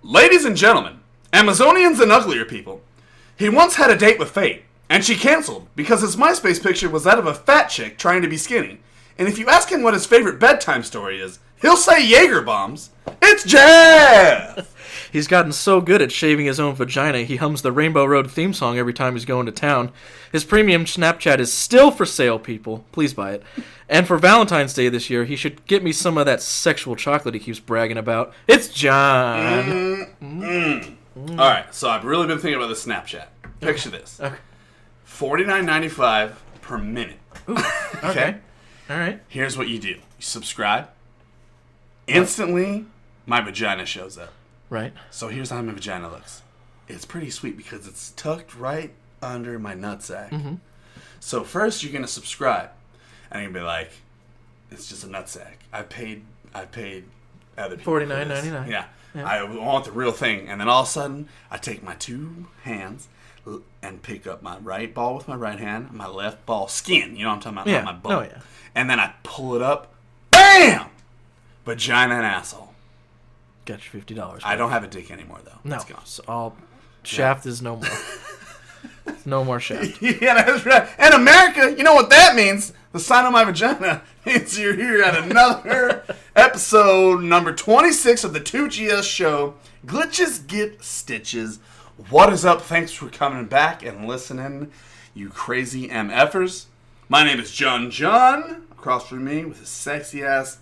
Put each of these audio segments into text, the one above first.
Ladies and gentlemen, Amazonians and uglier people, he once had a date with fate, and she canceled because his MySpace picture was that of a fat chick trying to be skinny. And if you ask him what his favorite bedtime story is, he'll say Jaeger bombs. It's Jeff! He's gotten so good at shaving his own vagina, he hums the Rainbow Road theme song every time he's going to town. His premium Snapchat is still for sale, people. Please buy it. And for Valentine's Day this year, he should get me some of that sexual chocolate he keeps bragging about. It's John. Alright, so I've really been thinking about this Snapchat. Picture this. Okay. $49.95 per minute. Ooh, okay. All right. Here's what you do. You subscribe. Instantly, my vagina shows up. Right. So here's how my vagina looks. It's pretty sweet because it's tucked right under my nutsack. Mm-hmm. So first you're going to subscribe. And you're going to be like, it's just a nutsack. I paid other people $49.99. Yeah. I want the real thing. And then all of a sudden, I take my two hands and pick up my right ball with my right hand, my left ball skin. You know what I'm talking about? Yeah. Not my ball. Oh, yeah. And then I pull it up. BAM! Vagina and asshole. Got your $50. I don't have a dick anymore, though. No. It's gone. So all shaft is no more. No more shaft. Yeah, that's right. And America, you know what that means? The sign on my vagina means you're here at another episode, number 26 of the 2GS show, Glitches Get Stitches. What is up? Thanks for coming back and listening, you crazy MFers. My name is John. Across from me with his sexy ass,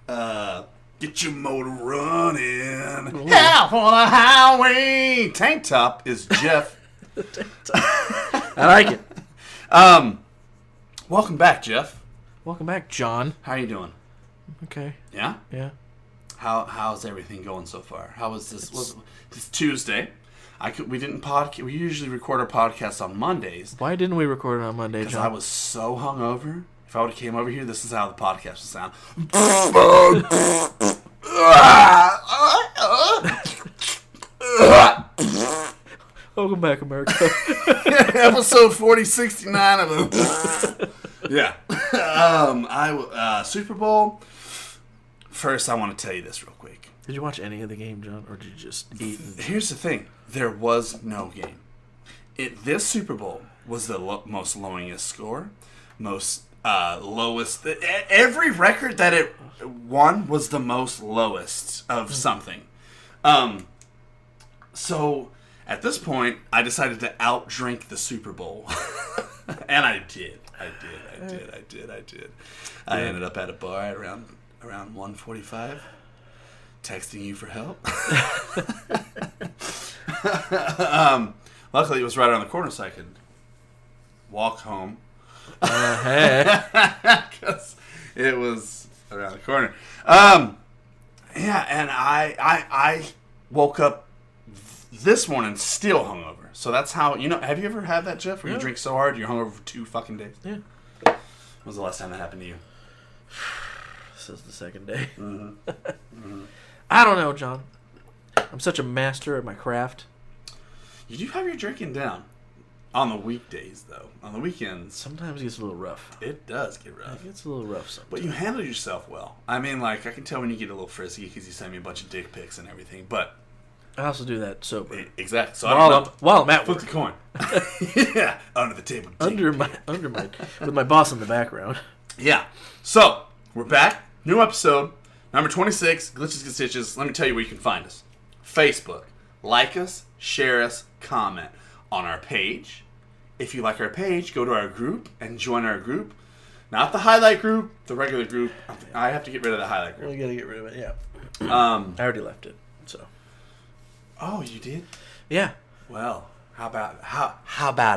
get your motor running. Out on the highway. Tank top is Jeff. I like it. Welcome back, Jeff. Welcome back, John. How are you doing? Okay. Yeah? Yeah. How's everything going so far? How was this? It's Tuesday. We didn't podcast. We usually record our podcast on Mondays. Why didn't we record it on Monday, John? Because I was so hungover. If I would have came over here, this is how the podcast would sound. Welcome back, America. Episode 4069 of yeah. Super Bowl. First, I want to tell you this real quick. Did you watch any of the game, John, or did you just eat? Here's the thing. There was no game. This Super Bowl was the most lowest score. Most lowest. Every record that it won was the most lowest of something. So at this point, I decided to outdrink the Super Bowl, and I did. I ended up at a bar at around 1:45, texting you for help. Luckily, it was right around the corner, so I could walk home. Because it was around the corner. Yeah, and I woke up this morning still hungover. So that's how, have you ever had that, Jeff, where you drink so hard you're hungover for 2 fucking days? Yeah. When was the last time that happened to you? This is the second day. Mm-hmm. Mm-hmm. I don't know, John. I'm such a master at my craft. You do have your drinking down. On the weekdays, though. On the weekends. Sometimes it gets a little rough. It does get rough. It gets a little rough sometimes. But you handle yourself well. I mean, I can tell when you get a little frisky because you send me a bunch of dick pics and everything. But I also do that sober. Exactly. So while I'm at flip work. the coin. Yeah. Under the table. Under my with my boss in the background. Yeah. So, we're back. New episode. Number 26. Glitches Get Stitches. Let me tell you where you can find us. Facebook. Like us. Share us. Comment. On our page. If you like our page, go to our group and join our group. Not the highlight group, the regular group. I have to get rid of the highlight group. We gotta get rid of it, yeah. I already left it, so. Oh, you did? Yeah. Well, how about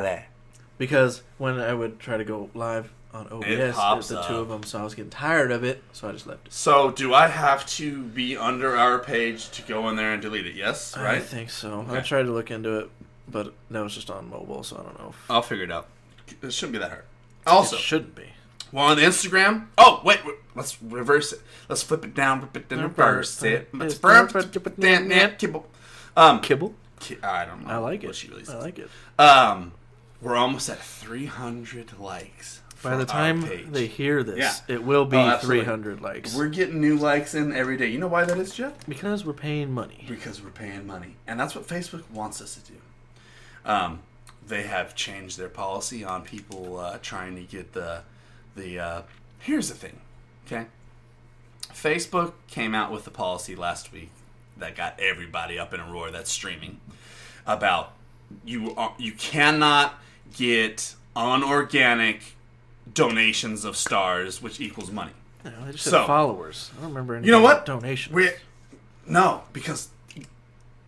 that? Because when I would try to go live on OBS, there's the two of them, so I was getting tired of it, so I just left it. So, do I have to be under our page to go in there and delete it? Yes, right? I think so. Okay. I tried to look into it, but that was just on mobile, so I don't know. I'll figure it out. It shouldn't be that hard. Also, it shouldn't be. Well, on Instagram. Oh, wait. Let's reverse it. Let's flip it down, flip it, then reverse it. Let's kibble. Kibble? I don't know. I like it. What she really says. I like it. We're almost at 300 likes. By the time they hear this, it will be 300 likes. We're getting new likes in every day. You know why that is, Jeff? Because we're paying money. Because we're paying money. And that's what Facebook wants us to do. They have changed their policy on people trying to get the here's the thing, okay? Facebook came out with a policy last week that got everybody up in a roar that's streaming about you cannot get unorganic donations of stars, which equals money. No, they just said followers. I don't remember any donations. No, because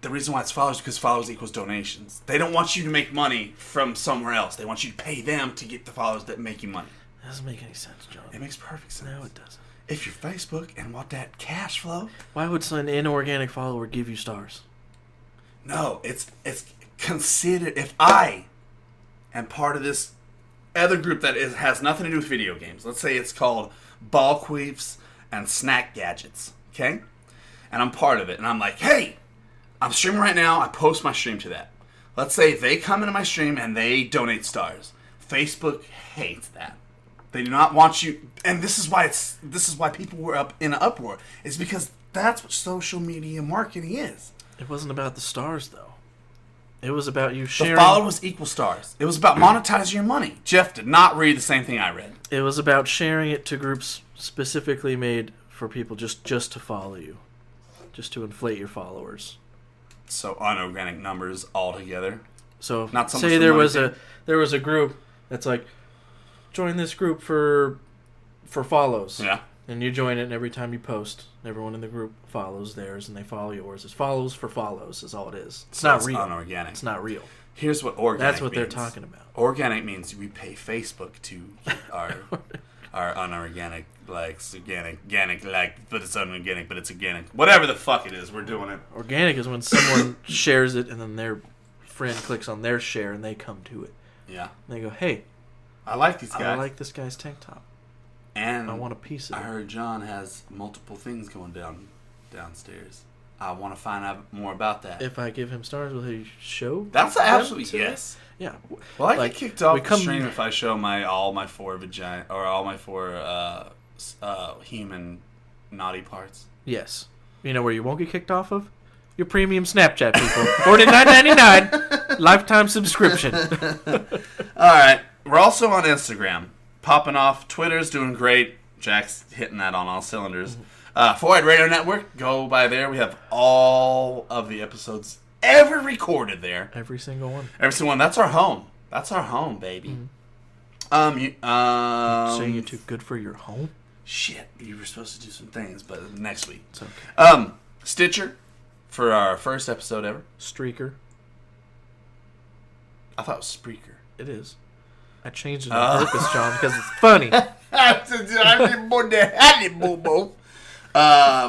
the reason why it's followers is because followers equals donations. They don't want you to make money from somewhere else. They want you to pay them to get the followers that make you money. That doesn't make any sense, John. It makes perfect sense. No, it doesn't. If you're Facebook and want that cash flow, why would an inorganic follower give you stars? No, it's considered. If I am part of this other group that has nothing to do with video games, let's say it's called Ball Queefs and Snack Gadgets, okay? And I'm part of it, and I'm like, hey, I'm streaming right now. I post my stream to that. Let's say they come into my stream and they donate stars. Facebook hates that. They do not want you, and this is why people were up in an uproar. It's because that's what social media marketing is. It wasn't about the stars, though. It was about you sharing. The followers equal stars. It was about monetizing your money. Jeff did not read the same thing I read. It was about sharing it to groups specifically made for people just to follow you, just to inflate your followers. So unorganic numbers altogether. So not so say there was a group that's like, join this group for follows. Yeah. And you join it, and every time you post, everyone in the group follows theirs, and they follow yours. It's follows for follows is all it is. It's not real. Unorganic. It's not real. Here's what organic That's what means. they're talking about. Organic means we pay Facebook to get our unorganic likes, organic like, but it's unorganic, but it's organic. Whatever the fuck it is, we're doing it. Organic is when someone shares it, and then their friend clicks on their share, and they come to it. Yeah. And they go, hey, I like these guys. I like this guy's tank top. And I want a piece of it. I heard John has multiple things going downstairs. I want to find out more about that. If I give him stars, will he show? That's an absolute yes. Yeah. Well, I get kicked off the stream if I show all my four human naughty parts. Yes. You know where you won't get kicked off of? Your premium Snapchat, people. $49.99 lifetime subscription. All right. We're also on Instagram. Popping off. Twitter's doing great. Jack's hitting that on all cylinders. Forward Radio Network. Go by there. We have all of the episodes ever recorded there. Every single one. Every single one. That's our home. That's our home, baby. Mm-hmm. Saying you're too good for your home? Shit. You were supposed to do some things, but next week. It's okay. Stitcher for our first episode ever. Streaker. I thought it was Spreaker. It is. I changed it on purpose, John, because it's funny.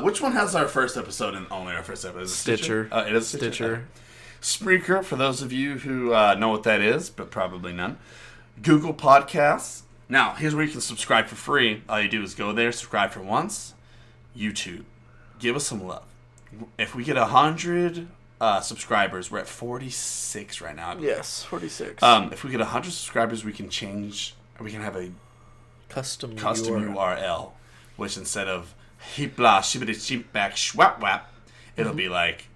Which one has our first episode and only our first episode? Stitcher. It is Stitcher. Spreaker, for those of you who know what that is, but probably none. Google Podcasts. Now, here's where you can subscribe for free. All you do is go there, subscribe for once. YouTube. Give us some love. If we get 100 subscribers, we're at 46 right now. Yes, 46. If we get 100 subscribers, we can have a custom URL, which instead of heepla shibbity sheep back schwap wap, it'll be like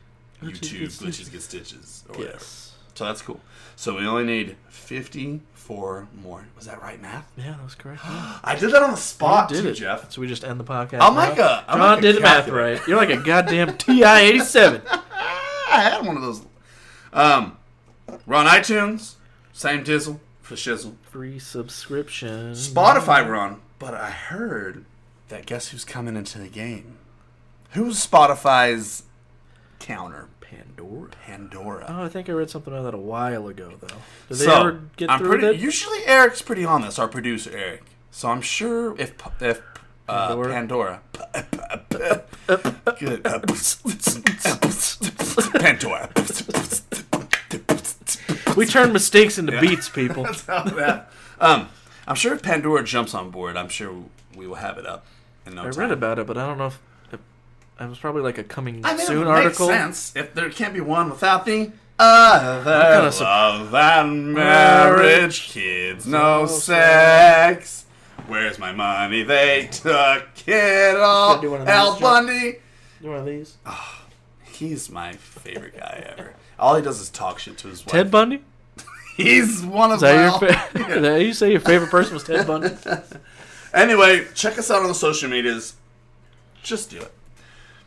YouTube glitches get stitches or whatever. So that's cool. So we only need 54 more. Was that right, math? Yeah, that was correct. I did that on the spot too, Jeff. So we just end the podcast. John did the math right. You're like a goddamn TI-87. I had one of those. We're on iTunes. Same dizzle for shizzle. Free subscription. Spotify we're on. But I heard that guess who's coming into the game? Who's Spotify's counter? Pandora. Oh, I think I read something about that a while ago, though. Did they ever get through it? Usually Eric's pretty on this, our producer Eric. So I'm sure if Pandora. Good. Pandora. We turn mistakes into beats, people. That's how that. I'm sure if Pandora jumps on board, I'm sure we will have it up in no time. I read about it, but I don't know if it was probably like a coming soon it article. Makes sense. If there can't be one without the Other love than marriage, kids, no sex. Where's my money? They took it all. Al Bundy. You one of these? Oh, he's my favorite guy ever. All he does is talk shit to his wife. Ted Bundy? He's one of them. You say your favorite person was Ted Bundy? Anyway, check us out on the social medias. Just do it.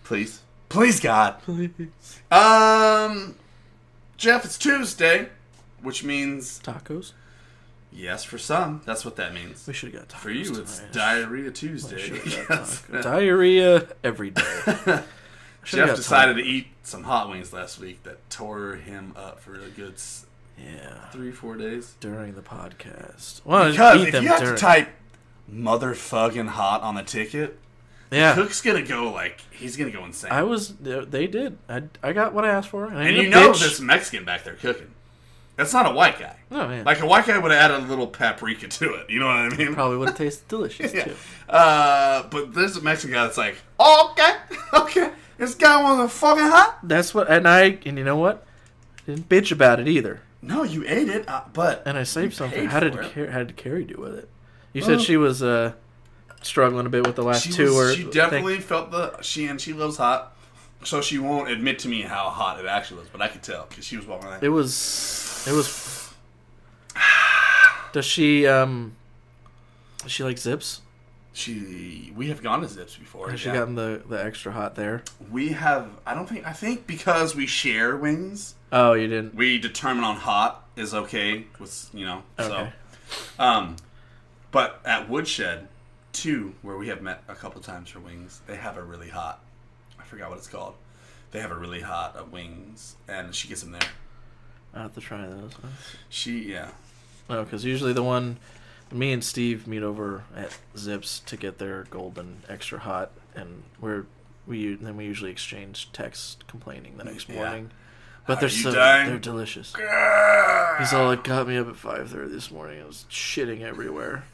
Please. Please, God. Please. Jeff, it's Tuesday, which means... Tacos? Yes, for some. That's what that means. We should have got tacos. For you, it's Diarrhea Tuesday. Yes. Diarrhea every day. Jeff decided to eat some hot wings last week that tore him up for a good 3-4 days. During the podcast. Well, because if you have to type motherfucking hot on the ticket, yeah, Cook's going to go he's going to go insane. They did. I got what I asked for. And you know this Mexican back there cooking. That's not a white guy. Oh, yeah. Like a white guy would have added a little paprika to it. You know what I mean? Probably would have tasted delicious, too. But there's a Mexican guy that's like, oh, okay. This guy wants a fucking hot. That's what, and you know what? Didn't bitch about it either. No, you ate it, but and I saved something. How did Carrie do with it? You said she was struggling a bit with the last two. She definitely felt she loves hot, so she won't admit to me how hot it actually was. But I could tell because she was walking around. It was. Does she like Zips? We have gone to Zips before. Has she gotten the extra hot there? We have. I think because we share wings. Oh, you didn't. We determine on hot is okay with Okay. So. But at Woodshed 2, where we have met a couple times for wings, they have a really hot. I forgot what it's called. They have a really hot wings, and she gets them there. I have to try those. Yeah. Oh, because usually me and Steve meet over at Zips to get their golden extra hot, and we usually exchange texts complaining the next morning. But they're delicious. He's all like, got me up at 5:30 this morning. I was shitting everywhere.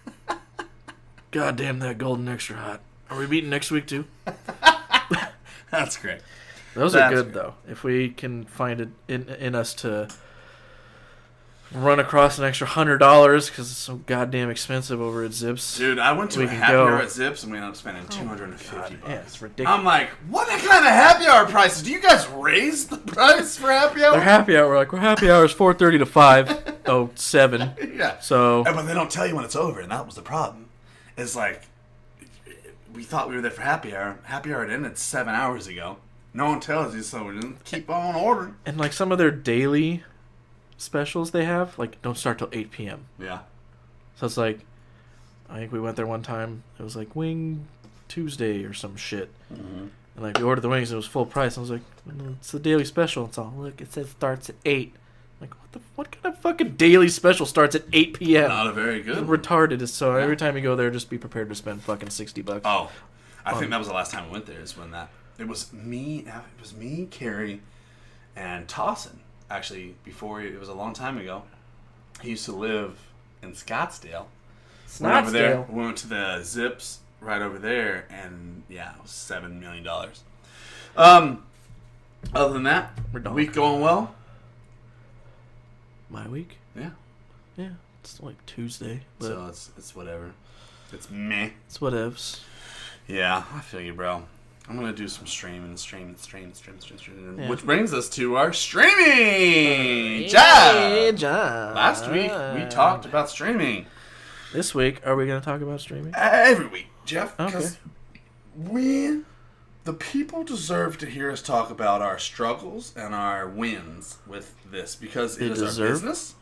God damn that golden extra hot. Are we meeting next week too? That's great. Those are good though. If we can find it in us to run across an extra $100 because it's so goddamn expensive over at Zips. Dude, I went to a happy hour at Zips and we ended up spending $250. Yeah, it's ridiculous. I'm like, what kind of happy hour prices? Do you guys raise the price for happy hour? They're happy hour. We're happy hour is 4:30 to 5:07. Yeah. So, but they don't tell you when it's over, and that was the problem. It's like we thought we were there for happy hour. Happy hour had ended 7 hours ago. No one tells you, so we didn't keep on ordering. And like some of their daily specials they have, like, don't start till 8 p.m. Yeah. So it's like, I think we went there one time. It was like Wing Tuesday or some shit. Mm-hmm. And like we ordered the wings, and it was full price. I was like, it's the daily special. It's all, look, it says starts at 8. Like, what kind of fucking daily special starts at 8 p.m.? Not a very good It's one. retarded. So every time you go there, just be prepared to spend fucking $60. Oh, I think that was the last time we went there. Is when it was me, Carrie, and Tossin. Actually, it was a long time ago. He used to live in Scottsdale. We went to the Zips right over there, and it was $7 million. Other than that, week going well. My week? Yeah. Yeah, it's like Tuesday. But so it's whatever. It's meh. It's whatevs. Yeah, I feel you, bro. I'm going to do some streaming. Yeah. Which brings us to our streaming job. Last week, we talked about streaming. This week, are we going to talk about streaming? Every week, Jeff. Okay. The people deserve to hear us talk about our struggles and our wins with this because it is our business.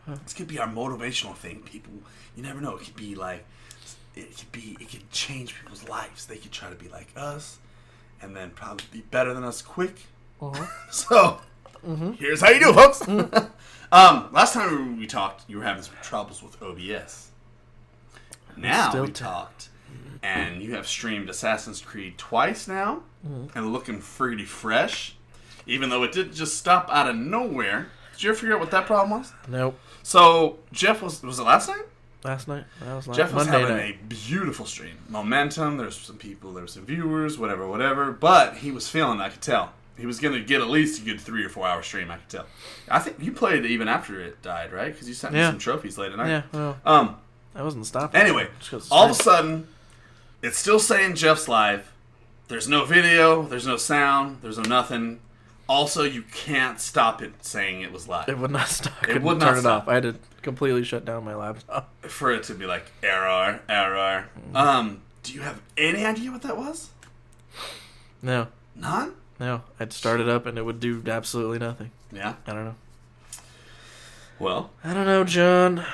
This could be our motivational thing. People, you never know. It could be like, it could change people's lives. They could try to be like us and then probably be better than us quick. Uh-huh. So, here's how you do, folks. Last time we talked, you were having some troubles with OBS. Now we talked, and you have streamed Assassin's Creed twice now, and looking pretty fresh, even though it didn't just stop out of nowhere. Did you ever figure out what that problem was? Nope. So, Jeff was it last night? Last night. That was Jeff was Monday having night. a beautiful stream. Momentum, there's some people, there were some viewers, whatever. But he was feeling it, I could tell. He was going to get at least a good 3 or 4 hour stream, I could tell. I think you played even after it died, right? Because you sent me some trophies late at night. Yeah, well, I wasn't stopping. Anyway, all of a sudden, it's still saying Jeff's live. There's no video, there's no sound, there's no nothing. Also, you can't stop it saying it was live. It would not stop. It would not turn stop. it off. I had to completely shut down my laptop. For it to be like, error. Do you have any idea what that was? No. None? No. I'd start it up and it would do absolutely nothing. Yeah? I don't know. Well, I don't know, John.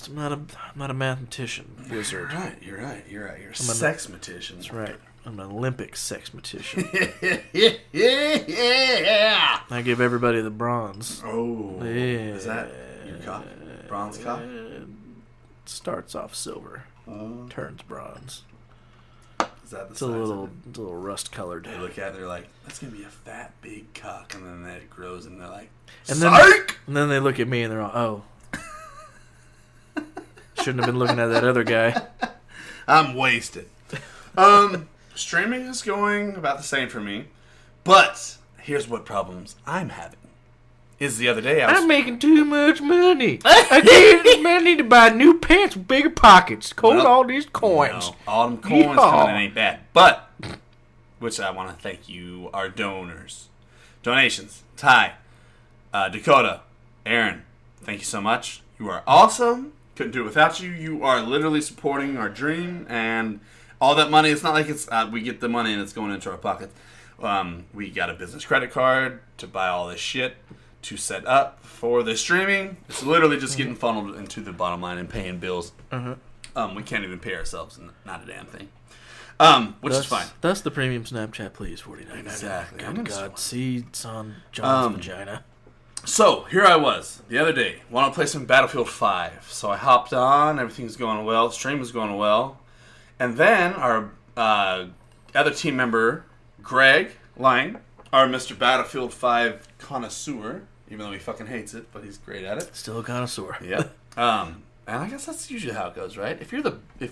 I'm not a mathematician. Wizard. You're right. You're a sex-matician. That's right. I'm an Olympic sex-matician. Yeah! I give everybody the bronze. Oh. Yeah. Is that your cock? Bronze cock? Starts off silver. Turns bronze. Is that the It's a little rust-colored. They look at it, they're like, that's going to be a fat, big cock. And then it grows and they're like, And psych! then they look at me and they're all, oh. Shouldn't have been looking at that other guy. I'm wasted. Streaming is going about the same for me. But here's what problems I'm having. Is the other day I'm making too much money. I need to buy new pants with bigger pockets. All these coins. No, all them coins coming in ain't bad. But, which I want to thank you, our donors. Donations. Ty, Dakota, Aaron, thank you so much. You are awesome. Couldn't do it without you. You are literally supporting our dream. And all that money, it's not like it's we get the money and it's going into our pockets. We got a business credit card to buy all this shit to set up for the streaming. It's literally just getting funneled into the bottom line and paying bills. We can't even pay ourselves, not a damn thing. Which is fine. That's the premium Snapchat, please. $49.99. Exactly. God, seeds on John's vagina. So here I was the other day. Want to play some Battlefield 5? So I hopped on. Everything's going well. The stream was going well, and then our other team member, Greg Lang, our Mr. Battlefield 5 connoisseur. Even though he fucking hates it, but he's great at it. Still a connoisseur. Yeah. And I guess that's usually how it goes, right? If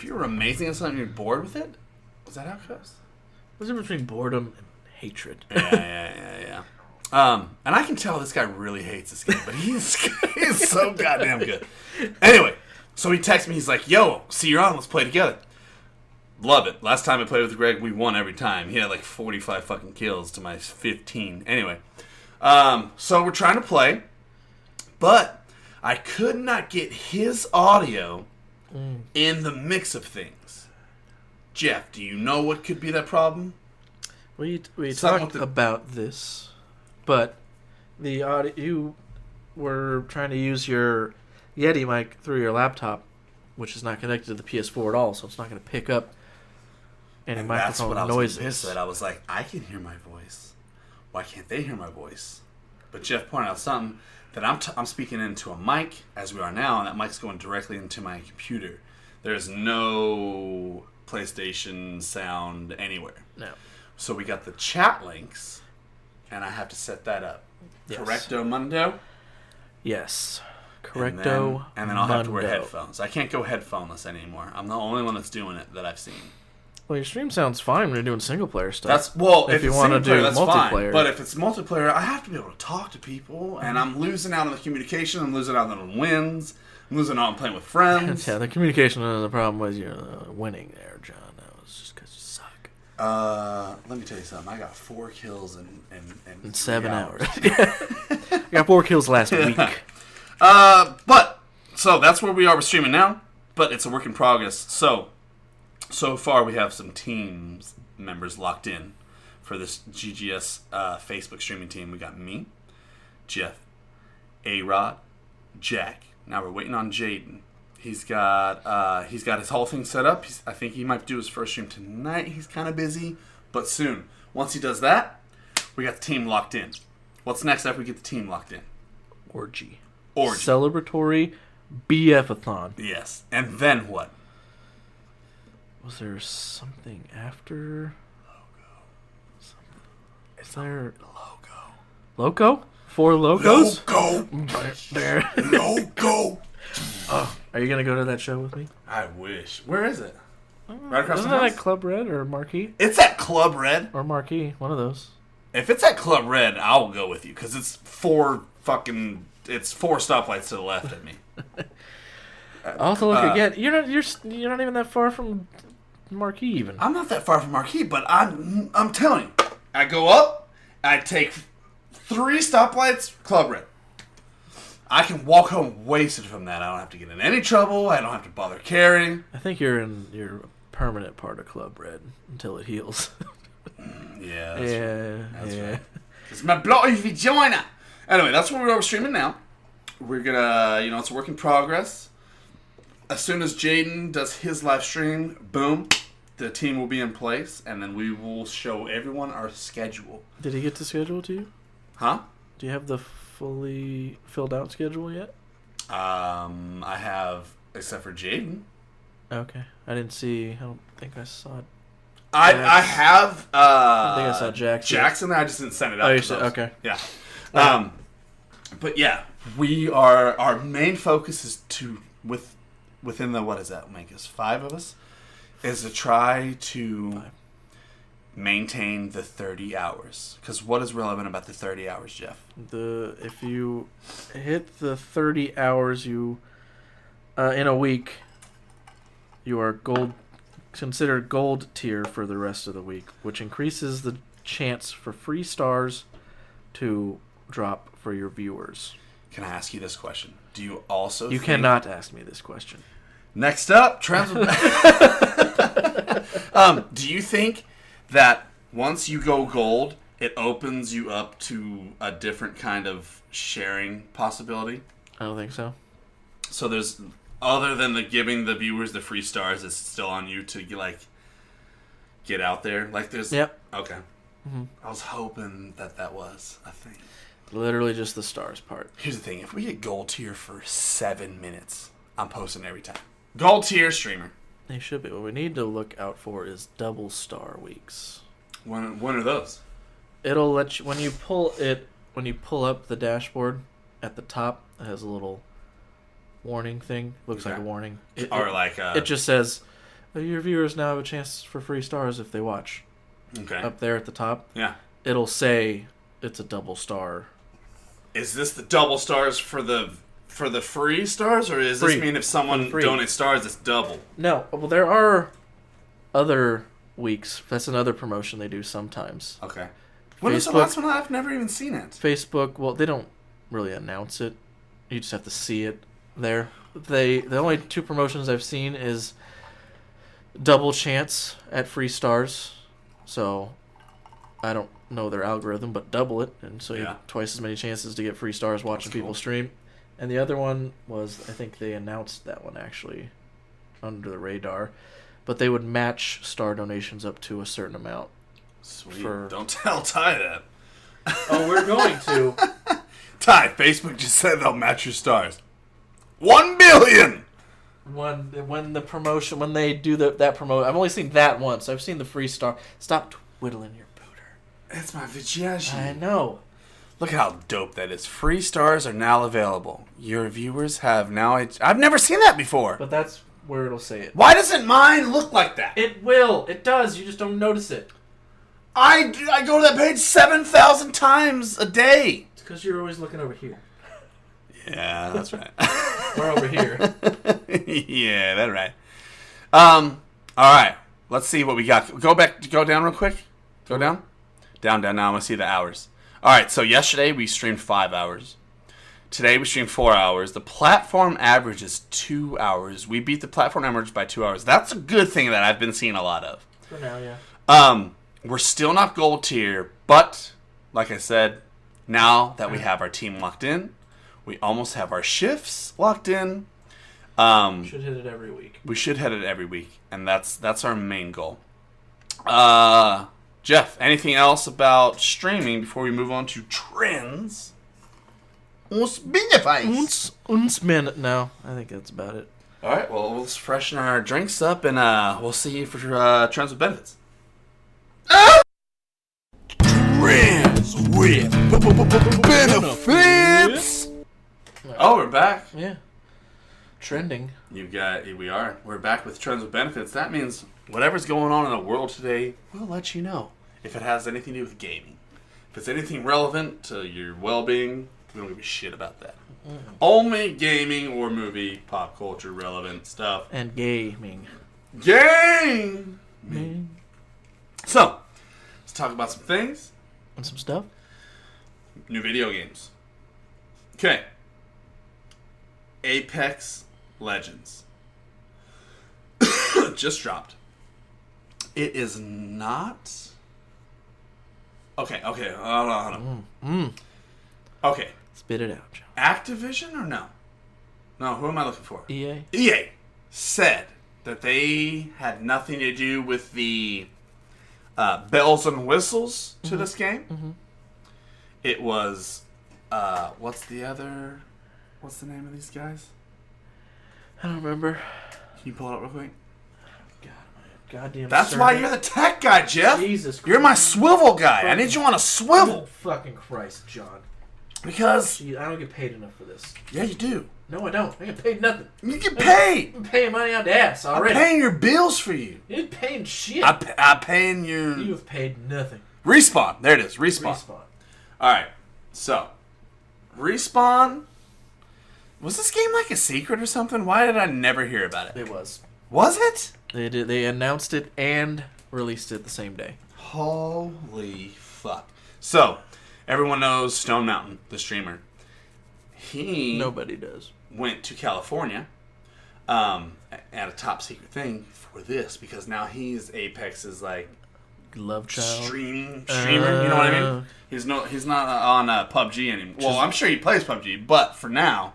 you're amazing at something, you're bored with it. Is that how it goes? What's the difference between boredom and hatred? Yeah. And I can tell this guy really hates this game, but he's so goddamn good. Anyway, so he texts me. He's like, "Yo, see you're on. Let's play together." Love it. Last time I played with Greg, we won every time. He had like 45 fucking kills to my 15. Anyway. So we're trying to play, but I could not get his audio in the mix of things. Jeff, do you know what could be that problem? We talked about this, but the audio, you were trying to use your Yeti mic through your laptop, which is not connected to the PS4 at all, so it's not going to pick up any microphone noises. That's what I was like, I can hear my voice. Why can't they hear my voice? But Jeff pointed out something that I'm speaking into a mic as we are now, and that mic's going directly into my computer. There's no PlayStation sound anywhere. No. So we got the chat links, and I have to set that up. Yes. Correcto mundo? Yes. Correcto and then I'll have to wear headphones. I can't go headphoneless anymore. I'm the only one that's doing it that I've seen. Well, your stream sounds fine when you're doing single player stuff. If you want to do multiplayer, fine. But if it's multiplayer, I have to be able to talk to people, and I'm losing out on the communication. I'm losing out on the wins. I'm losing out on playing with friends. Yeah, the communication is the problem was winning there, John. That was just because you suck. Let me tell you something. I got 4 kills in 7 hours. I got 4 kills last week. But so that's where we are with streaming now. But it's a work in progress. So far, we have some teams members locked in for this GGS Facebook streaming team. We got me, Jeff, A-Rod, Jack. Now we're waiting on Jaden. He's got his whole thing set up. I think he might do his first stream tonight. He's kind of busy, but soon. Once he does that, we got the team locked in. What's next after we get the team locked in? Orgy. Celebratory BF-a-thon. Yes. And then what? Was there something after? Is there logo? 4 logos? Logo. Logo. Oh, are you gonna go to that show with me? I wish. Where is it? Right across Isn't the house? that at Club Red or Marquee? It's at Club Red. Or Marquee, one of those. If it's at Club Red, I'll go with you because it's four stoplights to the left of me. I'll have to look again. You're not even that far from Marquee even. I'm not that far from Marquee, but I'm telling you, I go up, I take 3 stoplights, Club Red. I can walk home wasted from that. I don't have to get in any trouble. I don't have to bother carrying. I think you're in your permanent part of Club Red until it heals. Yeah, that's right. That's right. It's my bloody vagina. Anyway, that's what we're streaming now. We're gonna, it's a work in progress. As soon as Jaden does his live stream, boom, the team will be in place, and then we will show everyone our schedule. Did he get the schedule to you? Huh? Do you have the fully filled out schedule yet? I have, except for Jaden. Okay. I don't think I saw it. I have. I think I saw Jackson. I just didn't send it out. Oh, you said okay. Yeah. But yeah, our main focus is within the, what does that make us? 5 of us, is to try to maintain the 30 hours. Because what is relevant about the 30 hours, Jeff? If you hit the 30 hours, you in a week, you are considered gold tier for the rest of the week, which increases the chance for free stars to drop for your viewers. Can I ask you this question? Do you also You cannot ask me this question. Next up, do you think that once you go gold, it opens you up to a different kind of sharing possibility? I don't think so. So there's, other than giving the viewers the free stars, it's still on you to get out there. Like there's. Yep. Okay. Mm-hmm. I was hoping that was a thing. Literally just the stars part. Here's the thing: if we get gold tier for 7 minutes, I'm posting every time. Gold tier streamer. They should be. What we need to look out for is double star weeks. When are those? It'll let you when you pull up the dashboard at the top. It has a little warning thing. Looks like a warning. It just says your viewers now have a chance for free stars if they watch. Okay. Up there at the top. Yeah. It'll say it's a double star. Is this the double stars for the free stars, or does this mean if someone donates stars, it's double? No. Well, there are other weeks. That's another promotion they do sometimes. Okay. When was the last one? I've never even seen it. Facebook. Well, they don't really announce it. You just have to see it there. The only 2 promotions I've seen is double chance at free stars. So I don't know their algorithm, but double it, and so you have twice as many chances to get free stars watching people stream. And the other one was, I think they announced that one actually under the radar, but they would match star donations up to a certain amount. Sweet. Don't tell Ty that. Oh, we're going to. Ty, Facebook just said they'll match your stars. 1 billion! When they do that promotion, I've only seen that once. I've seen the free star. Stop twiddling your booter. It's my vajayjay. I know. Look how dope that is. Free stars are now available. Your viewers have now... I've never seen that before. But that's where it'll say it. Why doesn't mine look like that? It will. It does. You just don't notice it. I go to that page 7,000 times a day. It's because you're always looking over here. Yeah, that's right. We're over here. Yeah, that's right. All right. Let's see what we got. Go down real quick. Go down. Down. Now I want to see the hours. All right. So yesterday we streamed 5 hours. Today we streamed 4 hours. The platform average is 2 hours. We beat the platform average by 2 hours. That's a good thing that I've been seeing a lot of. For now, yeah. We're still not gold tier, but like I said, now that we have our team locked in, we almost have our shifts locked in. Should hit it every week. We should hit it every week, and that's our main goal. Jeff, anything else about streaming before we move on to trends? Uns minute. No, I think that's about it. All right, well, let's freshen our drinks up, and we'll see you for trends with benefits. Trends with benefits. Oh, we're back. Yeah. Trending. We're back with trends with benefits. That means whatever's going on in the world today, we'll let you know. If it has anything to do with gaming, If it's anything relevant to your well-being, we don't give a shit about that. Only gaming or movie, pop culture relevant stuff. And gaming. Gaming! So, let's talk about some things. And some stuff. New video games. Okay. Apex Legends. Just dropped. It is not... Okay, hold on. Okay. Spit it out, John. Activision or no? No, who am I looking for? EA? EA said that they had nothing to do with the bells and whistles to this game. Mm-hmm. It was, what's the name of these guys? I don't remember. Can you pull it up real quick? Goddamn. That's why you're the tech guy, Jeff. Jesus Christ. You're my swivel guy. I need you on a swivel. Oh, fucking Christ, John. Because... Gee, I don't get paid enough for this. Yeah, you do. No, I don't. I get paid nothing. You get paid. I'm paying money out the ass already. I'm paying your bills for you. You ain't paying shit. I'm paying you... You have paid nothing. Respawn. There it is. Respawn. Alright. So. Respawn. Was this game like a secret or something? Why did I never hear about it? It was. Was it? They did. They announced it and released it the same day. Holy fuck. So, everyone knows Stone Mountain, the streamer. Nobody does. Went to California at a top secret thing for this because now he's Apex's like love child streamer. You know what I mean? He's not on PUBG anymore. Well, I'm sure he plays PUBG, but for now,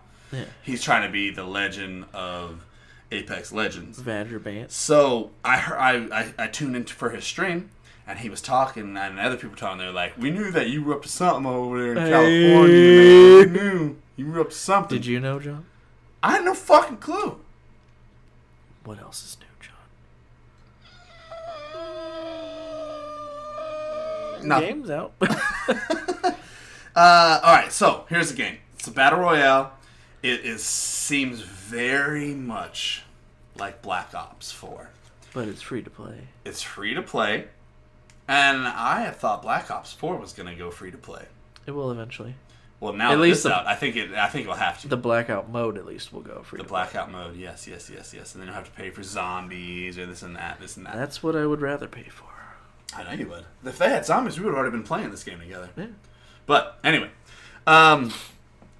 he's trying to be the legend of Apex Legends. Vanderbant. So I tuned in for his stream, and he was talking, and other people talking. They're like, "We knew that you were up to something over there in California, man. We knew you were up to something." Did you know, John? I had no fucking clue. What else is new, John? Nothing. Game's out. All right, so here's the game. It's a battle royale. It seems very much like Black Ops 4. But it's free to play. It's free to play, and I had thought Black Ops 4 was going to go free to play. It will eventually. Well, now that it's out, I think it'll have to. The blackout mode, at least, will go free. The blackout mode, yes, and then you'll have to pay for zombies or this and that. That's what I would rather pay for. I know you would. If they had zombies, we would have already been playing this game together. Yeah. But anyway,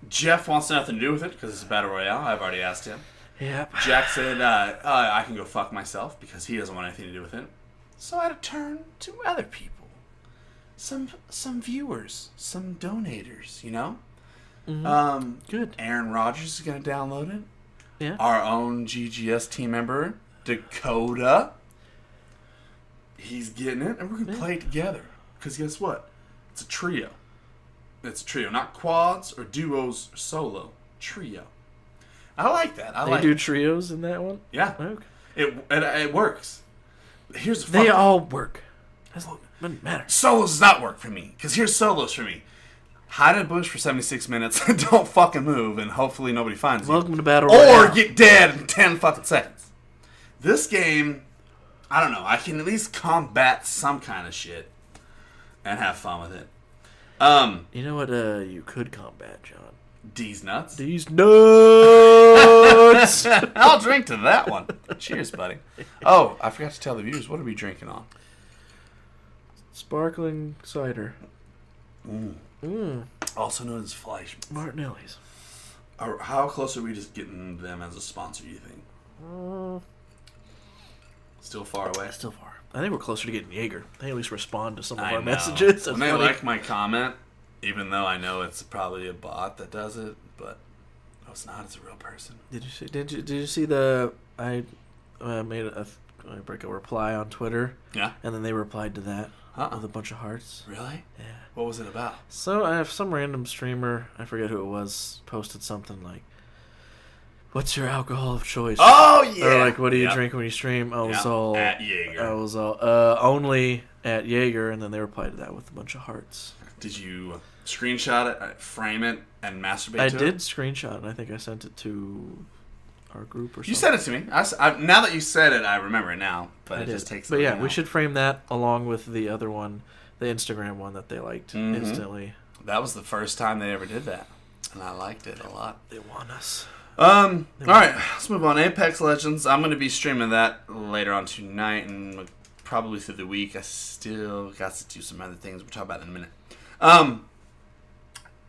Jeff wants nothing to do with it because it's a battle royale. I've already asked him. Yep. Jack said I can go fuck myself because he doesn't want anything to do with it. So I had to turn to other people. Some viewers, some donators, you know? Mm-hmm. Good. Aaron Rodgers is going to download it. Yeah. Our own GGS team member, Dakota. He's getting it, and we're going to play it together. Because guess what? It's a trio. It's a trio. Not quads or duos or solo. Trio. I like that. They do trios in that one? Yeah. Okay. It works. Here's the They all work. Doesn't matter. Solos does not work for me. Because here's solos for me. Hide in a bush for 76 minutes. Don't fucking move. And hopefully nobody finds you. Welcome to Battle Royale. Or get dead in 10 fucking seconds. This game, I don't know. I can at least combat some kind of shit. And have fun with it. You know what you could combat, John? D's nuts. These nuts! I'll drink to that one. Cheers, buddy. Oh, I forgot to tell the viewers. What are we drinking on? Sparkling cider. Also known as Fleisch. Martinelli's. How close are we to getting them as a sponsor, you think? Still far away? Still far. I think we're closer to getting Jaeger. They at least respond to some of our know. messages. When they like my comment, even though I know it's probably a bot that does it, but no, it's not. It's a real person. Did you see the? I made a reply on Twitter. Yeah. And then they replied to that with a bunch of hearts. Really? Yeah. What was it about? So I have some random streamer, I forget who it was, posted something like, "What's your alcohol of choice?" Oh yeah. Or like, "What do you drink when you stream?" I was all at Jaeger. I was all only at Jaeger, and then they replied to that with a bunch of hearts. Did you screenshot it, frame it, and masturbate to it? I did screenshot, and I think I sent it to our group or something. You sent it to me. Now that you said it, I remember it now. But it just takes. But yeah, we should frame that along with the other one the Instagram one that they liked instantly. That was the first time they ever did that, and I liked it a lot. They want us. All right, let's move on. Apex Legends. I'm going to be streaming that later on tonight and probably through the week. I still got to do some other things. We'll talk about that in a minute.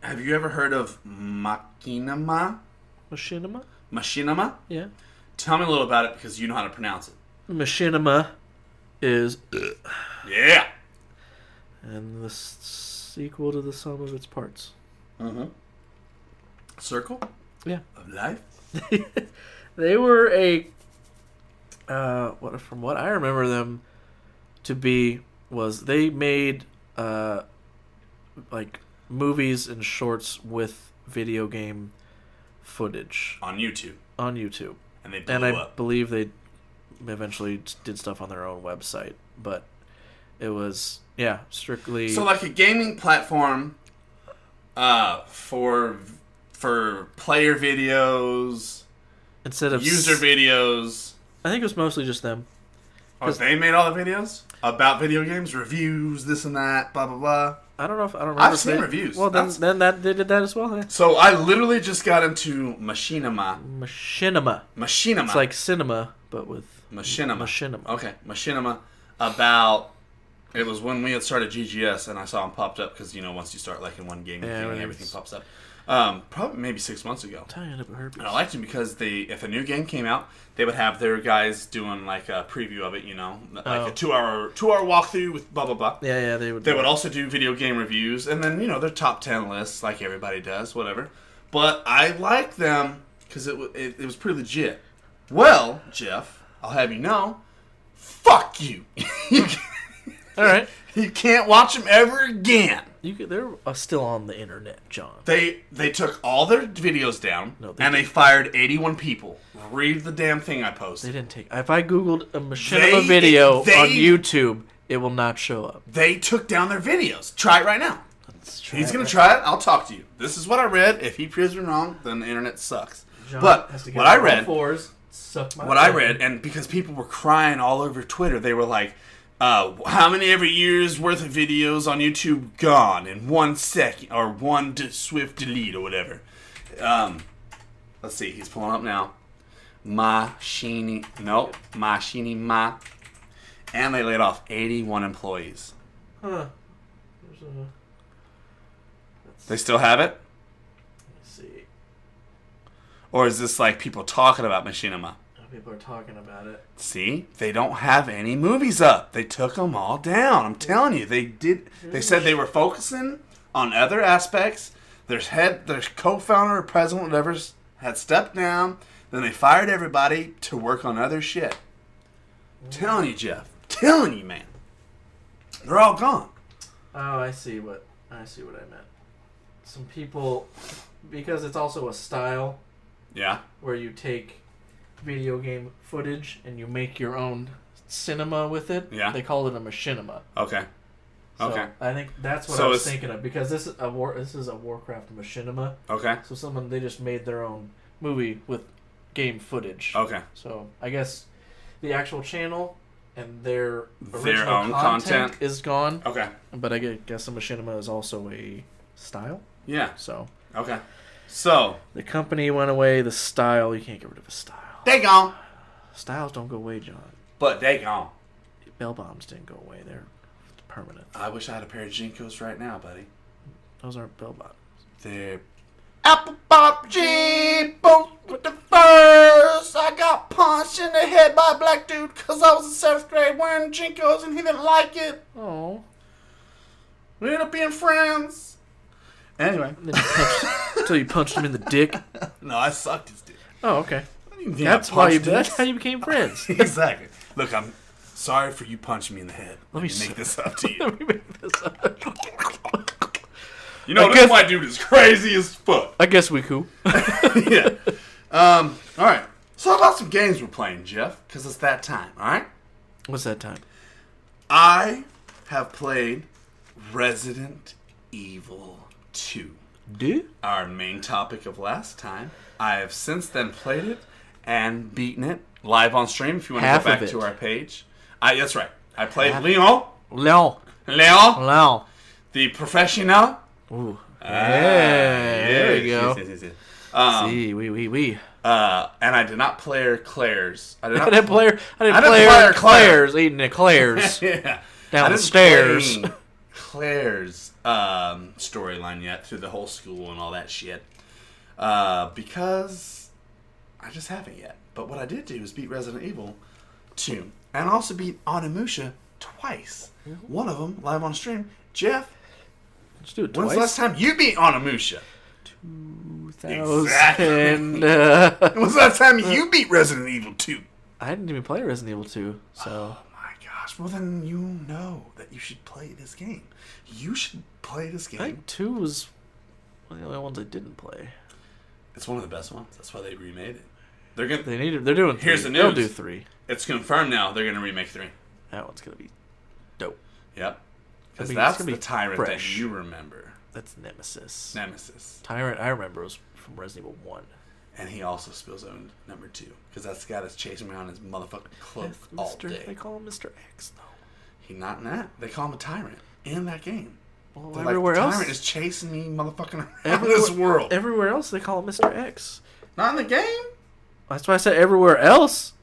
Have you ever heard of Machinima? Machinima? Machinima? Yeah. Tell me a little about it because you know how to pronounce it. Machinima is... Yeah. And the sequel to the sum of its parts. Mm-hmm. Circle? Yeah. Of life? They were a... from what I remember them to be, was they made like movies and shorts with video game footage. On YouTube. On YouTube. And they blew and I up. believe they eventually did stuff on their own website. But it was, strictly... So like a gaming platform for player videos, instead of user videos. I think it was mostly just them. Oh, they made all the videos about video games, reviews, this and that, blah blah blah. I don't remember. I've seen reviews. Well, then they did that as well. Yeah. So I literally just got into Machinima. Machinima. It's like cinema, but with Machinima. Okay, Machinima. About it was when we had started GGS, and I saw them popped up because once you start liking one gaming thing, everything pops up. Probably maybe 6 months ago. And I liked them because if a new game came out, they would have their guys doing like a preview of it, like a 2-hour walkthrough with blah blah blah. Yeah, they would. They would also do video game reviews, and then their top 10 lists, like everybody does, whatever. But I liked them because it was pretty legit. Well, Jeff, I'll have you know, fuck you. All right. You can't watch them ever again. They're still on the internet, John. They took all their videos down, they fired 81 people. Read the damn thing I posted. They didn't take... If I Googled a Machinima video on YouTube, it will not show up. They took down their videos. Try it right now. He's going to try it. I'll talk to you. This is what I read. If he proves me wrong, then the internet sucks. John but what I read, and because people were crying all over Twitter, they were like, how many every year's worth of videos on YouTube gone in 1 second or one swift delete or whatever? Let's see. He's pulling up now. Machinima. And they laid off 81 employees. Huh. They still have it? Let's see. Or is this like people talking about Machinima? People are talking about it. See? They don't have any movies up. They took them all down. I'm telling you. They did. They said they were focusing on other aspects. Their co-founder or president, whatever, had stepped down. Then they fired everybody to work on other shit. Telling you, Jeff. Telling you, man. They're all gone. Oh, I see what I meant. Some people, because it's also a style. Yeah. Where you take video game footage and you make your own cinema with it. Yeah. They call it a machinima. Okay. So I think that's what I was thinking of, because this is a Warcraft machinima. Okay. So they just made their own movie with game footage. Okay. So I guess the actual channel and their original own content is gone. Okay. But I guess the machinima is also a style. Yeah. So. Okay. So. The company went away. The style, you can't get rid of a style. They gone. Styles don't go away, John. But they gone. Bell bombs didn't go away. They're permanent. I wish I had a pair of Jinkos right now, buddy. Those aren't bell bottoms. They're apple pop Jinkos with the furs. I got punched in the head by a black dude because I was in 7th grade wearing Jinkos and he didn't like it. Oh. We ended up being friends. Anyway. Until you punched him in the dick? No, I sucked his dick. Oh, okay. That's how you became friends. Exactly. Look, I'm sorry for you punching me in the head. Let me make this up to you. Let me make this up. This white dude is crazy as fuck. I guess we cool. Yeah. All right. So how about some games we're playing, Jeff? Because it's that time, all right? What's that time? I have played Resident Evil 2. Our main topic of last time. I have since then played it and beaten it live on stream if you want to go back to our page. That's right. I played Leon. Leon, Wow. the professional. Ooh. There you go. Yes. See, we. And I did not play Claire's. I didn't play Claire's eating eclairs yeah. down the stairs. Claire's storyline yet through the whole school and all that shit. Because I just haven't yet. But what I did do is beat Resident Evil 2. And also beat Onimusha twice. Mm-hmm. One of them live on stream. Jeff, let's do it when's twice. the last time you beat Onimusha? 2000. Exactly. When was the last time you beat Resident Evil 2? I didn't even play Resident Evil 2, so... Oh my gosh. Well, then you know that you should play this game. You should play this game. I think 2 was one of the only ones I didn't play. It's one of the best ones. That's why they remade it. They're doing 3. Here's the news. They'll do 3. It's confirmed now. They're going to remake 3. That one's going to be dope. Yep. Because It's that's gonna the be tyrant fresh. that you remember. That's Nemesis. Nemesis. Tyrant, I remember, was from Resident Evil 1. And he also spills over number 2. Because that's the guy that's chasing around his motherfucking cloak all day. They call him Mr. X, though. He's not in that. They call him a tyrant in that game. Well, They're everywhere like, the else. tyrant is chasing me motherfucking around this world. Everywhere else, they call him Mr. X. Not in the game? That's why I said everywhere else.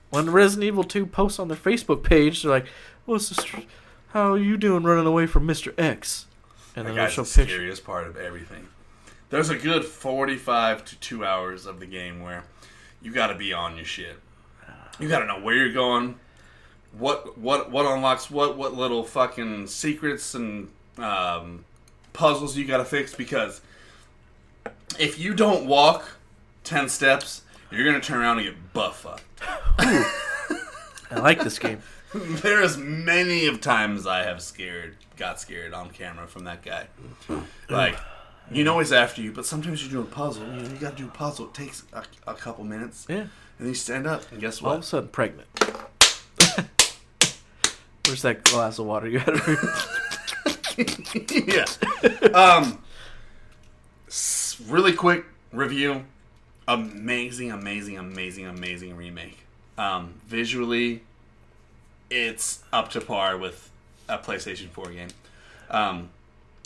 When Resident Evil 2 posts on their Facebook page, they're like, "What's this? How are you doing running away from Mr. X?" And that then they'll guy's show the pictures. scariest part of everything. There's a good 45 to 2 hours of the game where you got to be on your shit. You got to know where you're going, what unlocks what little fucking secrets and puzzles you got to fix. Because if you don't walk 10 steps, you're gonna turn around and get butt fucked. I like this game. There's many of times I have got scared on camera from that guy. Like, you know he's after you, but sometimes you do a puzzle. You got to do a puzzle. It takes a couple minutes. Yeah. And then you stand up, and guess what? All of a sudden, pregnant. Where's that glass of water you had? Yeah. Really quick review. Amazing remake. Visually, it's up to par with a PlayStation 4 game.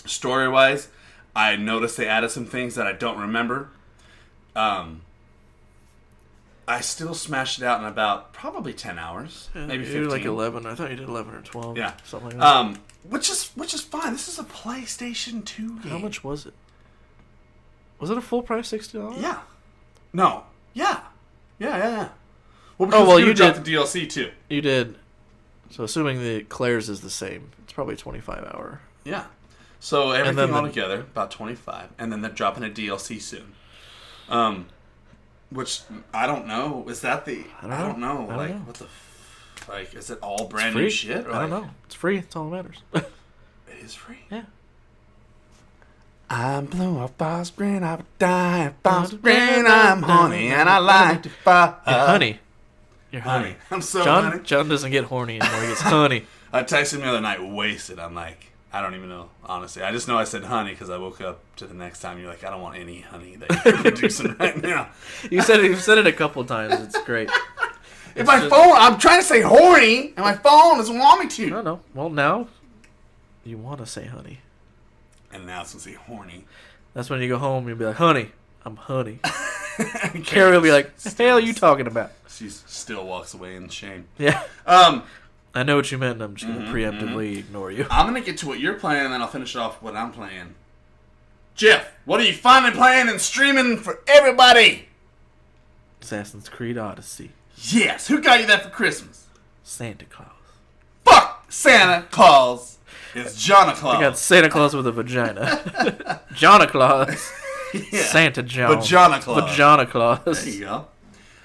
Story-wise, I noticed they added some things that I don't remember. I still smashed it out in about probably 10 hours, maybe 15. You did like 11. I thought you did 11 or 12. Yeah, something like that. which is fine. This is a PlayStation 2 game. How much was it? Was it a full price $60? Yeah. No. Yeah. Well, because you dropped the DLC too. You did. So assuming the Claire's is the same, it's probably 25 hour. Yeah. So everything all together, about 25, and then they're dropping a DLC soon. Which I don't know. Is that the? I don't know. What the? Like, is it all brand new shit? Or I don't know. It's free. It's all that matters. It is free. Yeah. I'm blue, I'm boss green, I'm dying, boss green, I'm honey, and I like to fuck. Honey. You're honey. I'm so John, honey. John doesn't get horny anymore. He gets honey. I texted him the other night, wasted. I'm like, I don't even know, honestly. I just know I said honey because I woke up to the next time. You're like, I don't want any honey that you're producing right now. You've said it a couple times. It's great. If my phone, I'm trying to say horny, and my phone doesn't want me to. No. Well, now you want to say honey. And now it's going to say horny. That's when you go home, you'll be like, honey, I'm honey. Carrie will be like, the hell are you talking about? She still walks away in shame. Yeah. I know what you meant, and I'm just going to preemptively ignore you. I'm going to get to what you're playing, and then I'll finish off what I'm playing. Jeff, what are you finally playing and streaming for everybody? Assassin's Creed Odyssey. Yes. Who got you that for Christmas? Santa Claus. Fuck Santa Claus. It's John Claus. I got Santa Claus with a vagina. John Claus. Yeah. Santa John. Vagina Claus. Vagina Claus. There you go.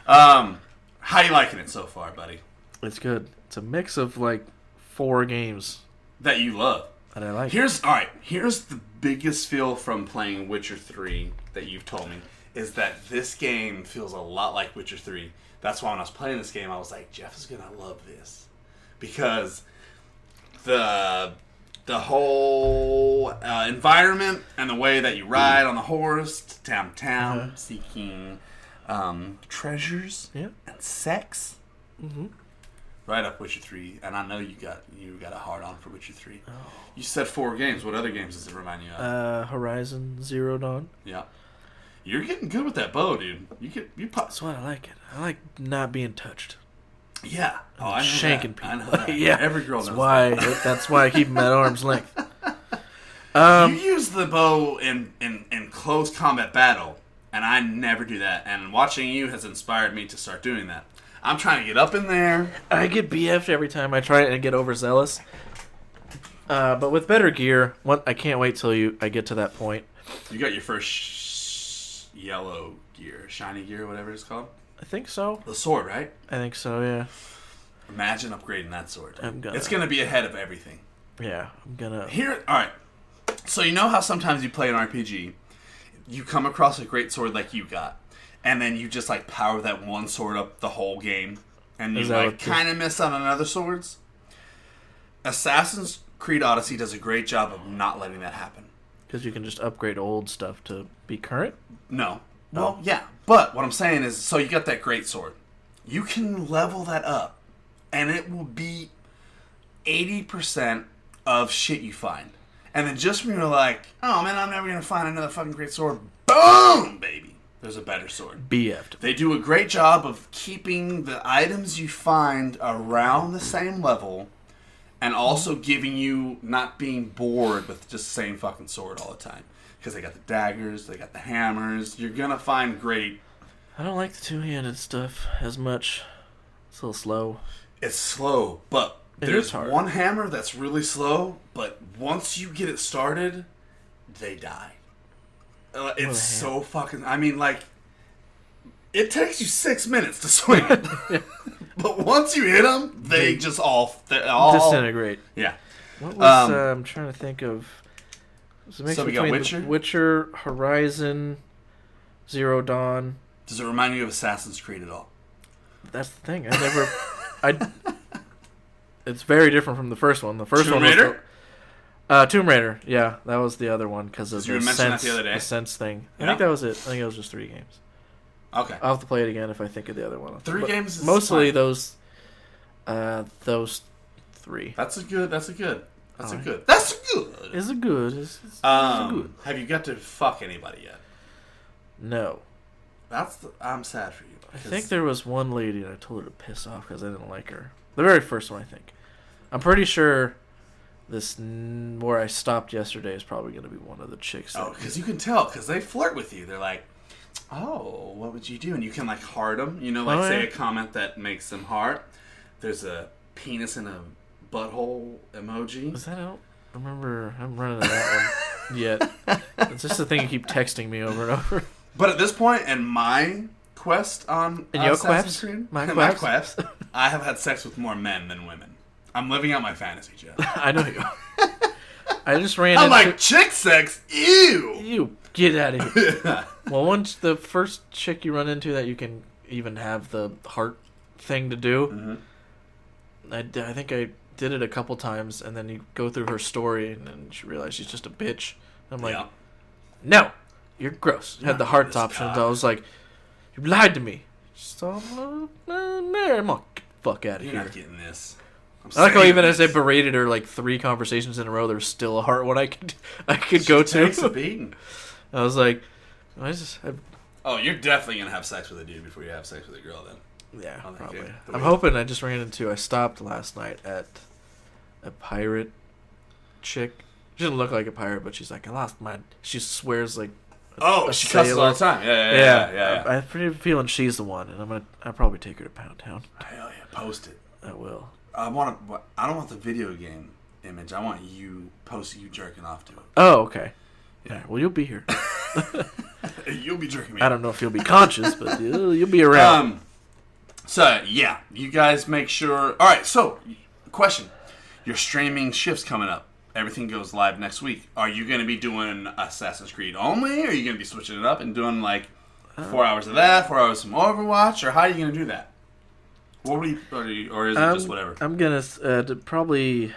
How you liking it so far, buddy? It's good. It's a mix of like 4 games that you love. That I like. Here's the biggest feel from playing Witcher 3 that you've told me is that this game feels a lot like Witcher 3. That's why when I was playing this game, I was like, Jeff is gonna love this because the whole environment and the way that you ride on the horse to town seeking treasures and sex. Right up Witcher 3, and I know you got a hard on for Witcher 3. Oh. You said 4 games. What other games does it remind you of? Horizon Zero Dawn. Yeah. You're getting good with that bow, dude. That's why I like it. I like not being touched. Yeah. Oh, I know shanking that. I know people. that. Yeah. Every girl knows That's why I keep them at arm's length. You use the bow in close combat battle, and I never do that. And watching you has inspired me to start doing that. I'm trying to get up in there. I get BF'd every time I try it and get overzealous. But with better gear, I can't wait till I get to that point. You got your first yellow gear, shiny gear, whatever it's called. I think so. The sword, right? I think so, yeah. Imagine upgrading that sword. It's gonna be ahead of everything. Yeah, I'm gonna... All right. So you know how sometimes you play an RPG, you come across a great sword like you got, and then you just like power that one sword up the whole game, and you like kind of miss out on other swords? Assassin's Creed Odyssey does a great job of not letting that happen. Because you can just upgrade old stuff to be current? No. Well, yeah. But what I'm saying is, so you got that great sword. You can level that up, and it will be 80% of shit you find. And then just when you're like, oh man, I'm never going to find another fucking great sword, boom, baby, there's a better sword. BF'd. They do a great job of keeping the items you find around the same level, and also giving you not being bored with just the same fucking sword all the time. Because they got the daggers, they got the hammers. You're going to find great... I don't like the two-handed stuff as much. It's a little slow. It's slow, but there's one hammer that's really slow, but once you get it started, they die. It's so fucking... I mean, like, it takes you 6 minutes to swing it. But once you hit them, they just all disintegrate. Yeah. What was I'm trying to think of? So we got Witcher? Witcher, Horizon, Zero Dawn. Does it remind you of Assassin's Creed at all? That's the thing. It's very different from the first one. The first Tomb one Raider? was Tomb Raider. Yeah, that was the other one because of you mentioned that the other day? The sense thing. Yeah. I think that was it. I think it was just 3 games. Okay. I'll have to play it again if I think of the other one. 3 games is mostly fine. those 3. That's a good. Is it good? It's good. Have you got to fuck anybody yet? No. I'm sad for you. I think there was one lady and I told her to piss off because I didn't like her. The very first one, I think. I'm pretty sure where I stopped yesterday is probably going to be one of the chicks. Oh, because you can tell, because they flirt with you. They're like, oh, what would you do? And you can like heart them, say a comment that makes them heart. There's a penis and a butthole emoji. Is that out? I remember I'm running to that one yet. It's just the thing you keep texting me over and over. But at this point in my quest on Assassin's Creed, my quest, I have had sex with more men than women. I'm living out my fantasy, Jeff. I know you are. I just ran I'm like, chick sex? Ew! You, get out of here. Well, once the first chick you run into that you can even have the heart thing to do, I think I did it a couple times, and then you go through her story, and then you realize she's just a bitch. I'm like, no, you're gross. You had the hearts options. I was like, you lied to me. So I'm like, get the fuck out of here. You're not getting this. I like how even as I berated her like 3 conversations in a row, there's still a heart one I could go to. Takes a beating. I was like, you're definitely gonna have sex with a dude before you have sex with a girl, then. Yeah, probably. I'm hoping. I stopped last night at a pirate chick. She doesn't look like a pirate, but she's like, I lost my... She swears like she cusses all the time. Yeah. I'm pretty feeling she's the one, and I'll probably take her to Pound Town. Hell yeah, post it. I will. I don't want the video game image. I want you jerking off to it. Oh, okay. Yeah. Well, you'll be here. You'll be jerking me. I don't know if you'll be conscious, but you'll be around. So yeah, you guys make sure. All right. So, question: your streaming shift's coming up. Everything goes live next week. Are you going to be doing Assassin's Creed only? Or are you going to be switching it up and doing like 4 hours of that, 4 hours of some Overwatch, or how are you going to do that? What were you, or is it just whatever? I'm gonna probably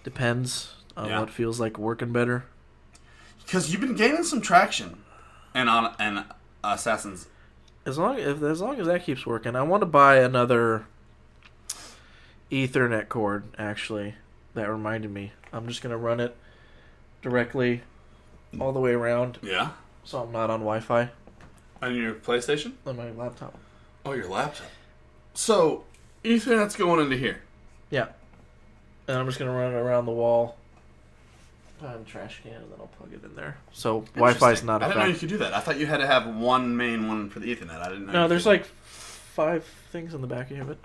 depends on what feels like working better. Because you've been gaining some traction, and Assassins. As long as that keeps working, I want to buy another Ethernet cord, actually. That reminded me. I'm just going to run it directly all the way around. Yeah? So I'm not on Wi-Fi. On your PlayStation? On my laptop. Oh, your laptop. So, Ethernet's going into here. Yeah. And I'm just going to run it around the wall. Behind the trash can, and then I'll plug it in there. So Wi-Fi's not a I didn't know you could do that. I thought you had to have one main one for the Ethernet. I didn't know. No, there's like 5 things in the back of it.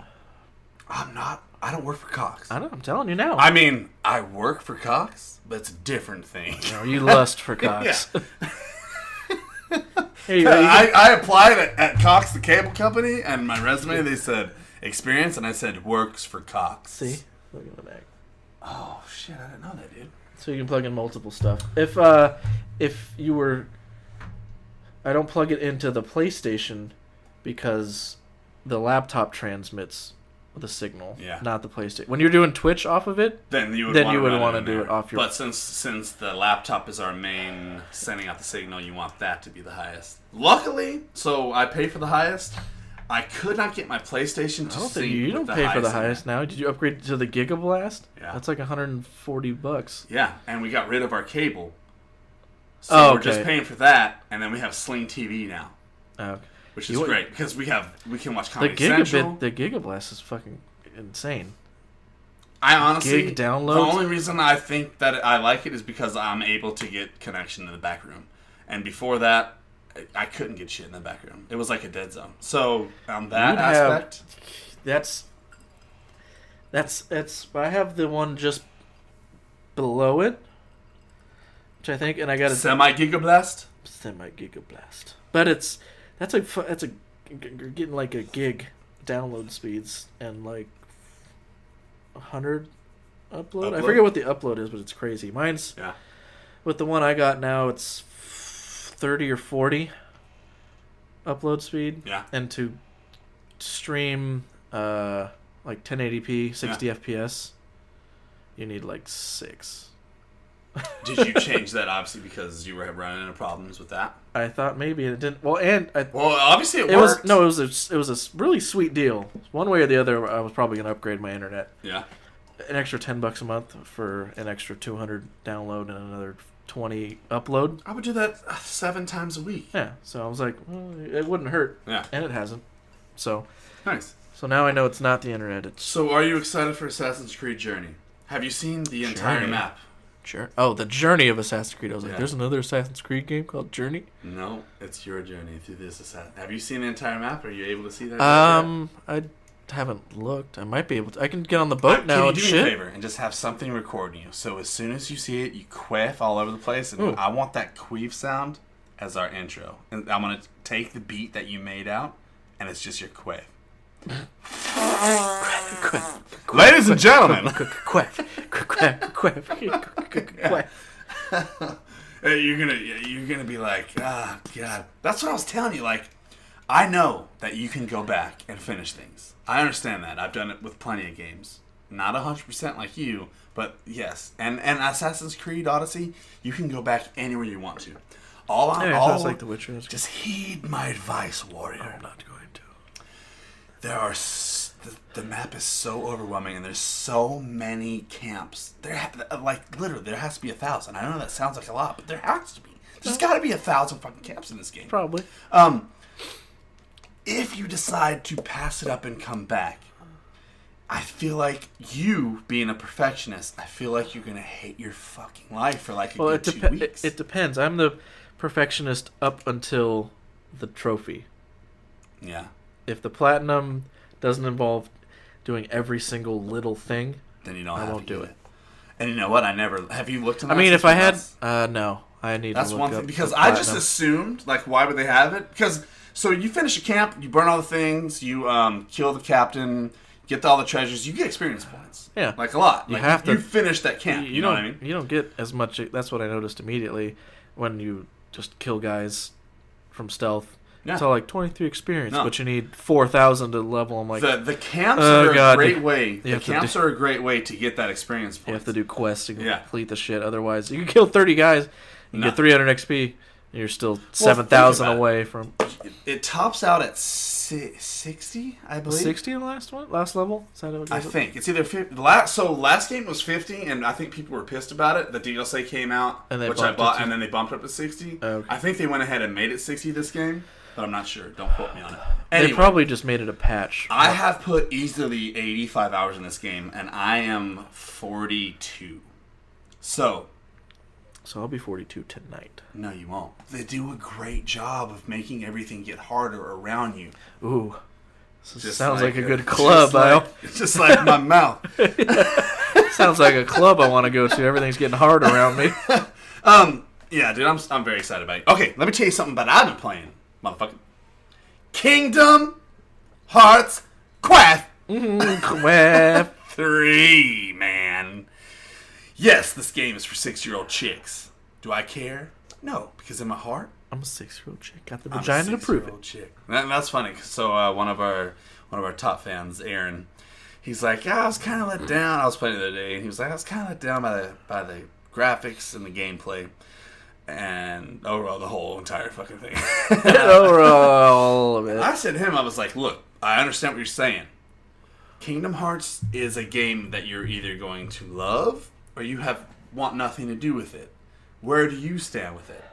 I don't work for Cox. I know, I'm telling you now. I mean, I work for Cox, but it's a different thing. No, you lust for Cox. Hey, I applied at Cox, the cable company, and my resume, they said experience, and I said works for Cox. See? Look in the back. Oh, shit, I didn't know that, dude. So you can plug in multiple stuff. If you were... I don't plug it into the PlayStation because the laptop transmits the signal, not the PlayStation. When you're doing Twitch off of it, then you would want to do it off your... But since the laptop is our main sending out the signal, you want that to be the highest. Luckily, so I pay for the highest. I could not get my PlayStation to sync. You don't pay for the highest now. Did you upgrade to the Gigablast? Yeah. That's like $140. Yeah, and we got rid of our cable. So we're just paying for that, and then we have Sling TV now. Okay. Which is great, because we can watch Comedy Central. The Gigablast is fucking insane. I honestly... Gig downloads? The only reason I think that I like it is because I'm able to get connection in the back room. And before that, I couldn't get shit in the back room. It was like a dead zone. So, on that aspect... That's... I have the one just below it, which I think, and I got a... Semi-Gigablast? Semi-Gigablast. But you're getting like a gig download speeds and like 100 upload. I forget what the upload is, but it's crazy. Mine's with the one I got now, it's 30 or 40 upload speed. Yeah. And to stream like 1080p, 60 FPS, you need like 6. Did you change that, obviously, because you were running into problems with that? I thought maybe it didn't. Well, obviously it worked. It was a really sweet deal. One way or the other, I was probably going to upgrade my internet. Yeah. An extra $10 a month for an extra 200 download and another 20 upload. I would do that 7 times a week. Yeah. So I was like, well, it wouldn't hurt. Yeah. And it hasn't. So. Nice. So now I know it's not the internet. So are you excited for Assassin's Creed Journey? Have you seen the entire map? Sure. Oh, the Journey of Assassin's Creed. I was like, there's another Assassin's Creed game called Journey? No, it's your journey through this Assassin. Have you seen the entire map? Are you able to see that? I haven't looked. I might be able to. I can get on the boat now and shit. Can you do me a favor and just have something recording you? So as soon as you see it, you quaff all over the place. And I want that queef sound as our intro. And I'm going to take the beat that you made out, and it's just your quaff. Ladies and gentlemen, you're gonna be like, God. That's what I was telling you. Like, I know that you can go back and finish things. I understand that. I've done it with plenty of games. Not 100% like you, but yes. And Assassin's Creed Odyssey, you can go back anywhere you want to. Like The Witcher. Just heed my advice, warrior. I'm not going to. The map is so overwhelming, and there's so many camps. Literally, there has to be 1,000. I know that sounds like a lot, but there has to be. There's got to be 1,000 fucking camps in this game. Probably. If you decide to pass it up and come back, I feel like you, being a perfectionist, I feel like you're going to hate your fucking life for like a good 2 weeks. It depends. I'm the perfectionist up until the trophy. Yeah. If the platinum doesn't involve doing every single little thing, then you don't have to do it. And you know what? Have you looked at that? I mean, if I had, no. I need That's to look one up thing, because the I just platinum. assumed, like, why would they have it? Because, so you finish a camp, you burn all the things, you kill the captain, get all the treasures, you get experience points. Yeah. Like, a lot. You like, have to. You finish that camp, you know what I mean? You don't get as much. That's what I noticed immediately when you just kill guys from stealth. Yeah. It's all like 23 experience, but you need 4,000 to level. I'm like, the camps are a great way. The camps are a great way to get that experience points. You have to do quests to complete the shit. Otherwise, you can kill 30 guys, you get 300 XP. You're still 7,000 away from. It tops out at 60, I believe. 60 in the last one, last level. Is that what I think it's either 50. Last game was 50, and I think people were pissed about it. The DLC came out, which I bought, and then they bumped up to 60. Okay. I think they went ahead and made it 60 this game, but I'm not sure. Don't quote me on it. Anyway, they probably just made it a patch. I have put easily 85 hours in this game, and I am 42. So I'll be 42 tonight. No, you won't. They do a great job of making everything get harder around you. Ooh. Sounds like a good club. Just like my mouth. Sounds like a club I want to go to. Everything's getting hard around me. Yeah, dude, I'm very excited about it. Okay, let me tell you something about I've been playing, motherfucker. Kingdom Hearts Quaff. Quaff 3, man. Yes, this game is for 6-year-old chicks. Do I care? No, because in my heart, I'm a 6-year-old chick. Got the vagina to prove it. Chick. That's funny. So one of our top fans, Aaron, he's like, I was kind of let down. I was playing the other day, and he was like, I was kind of let down by the graphics and the gameplay, and overall the whole entire fucking thing. Overall of it. I said to him, I was like, look, I understand what you're saying. Kingdom Hearts is a game that you're either going to love or you want nothing to do with it. Where do you stand with it?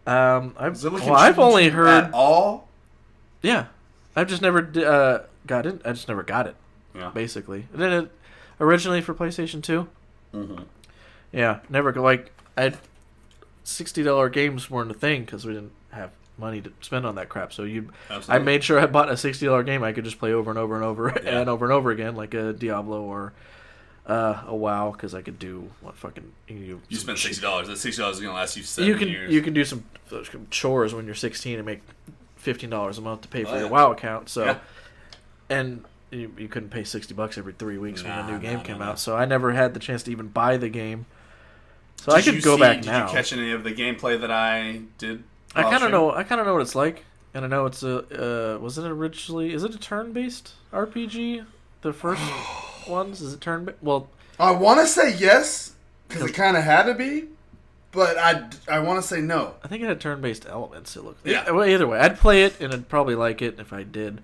I've only heard at all. Yeah, I've just never got it. I just never got it. Yeah, basically. Did it originally for PlayStation 2? Mm-hmm. Yeah, never $60 games weren't a thing because we didn't have money to spend on that crap. So I made sure I bought a $60 game I could just play over and over and over and over and over again, like a Diablo or a WoW, because I could do you spend $60. That $60 is going to last you 7 years. You can do some chores when you're 16 and make $15 a month to pay for your WoW account. So, and you couldn't pay $60 every 3 weeks when a new game came out. So I never had the chance to even buy the game. So I could go back now. Did you catch any of the gameplay that I did? I kind of know what it's like, and I know it's was it originally? Is it a turn-based RPG? The first ones, is it turn-based? Well, I want to say yes because it kind of had to be, but I want to say no. I think it had turn-based elements. It looked. Yeah. Well, either way, I'd play it and I'd probably like it if I did.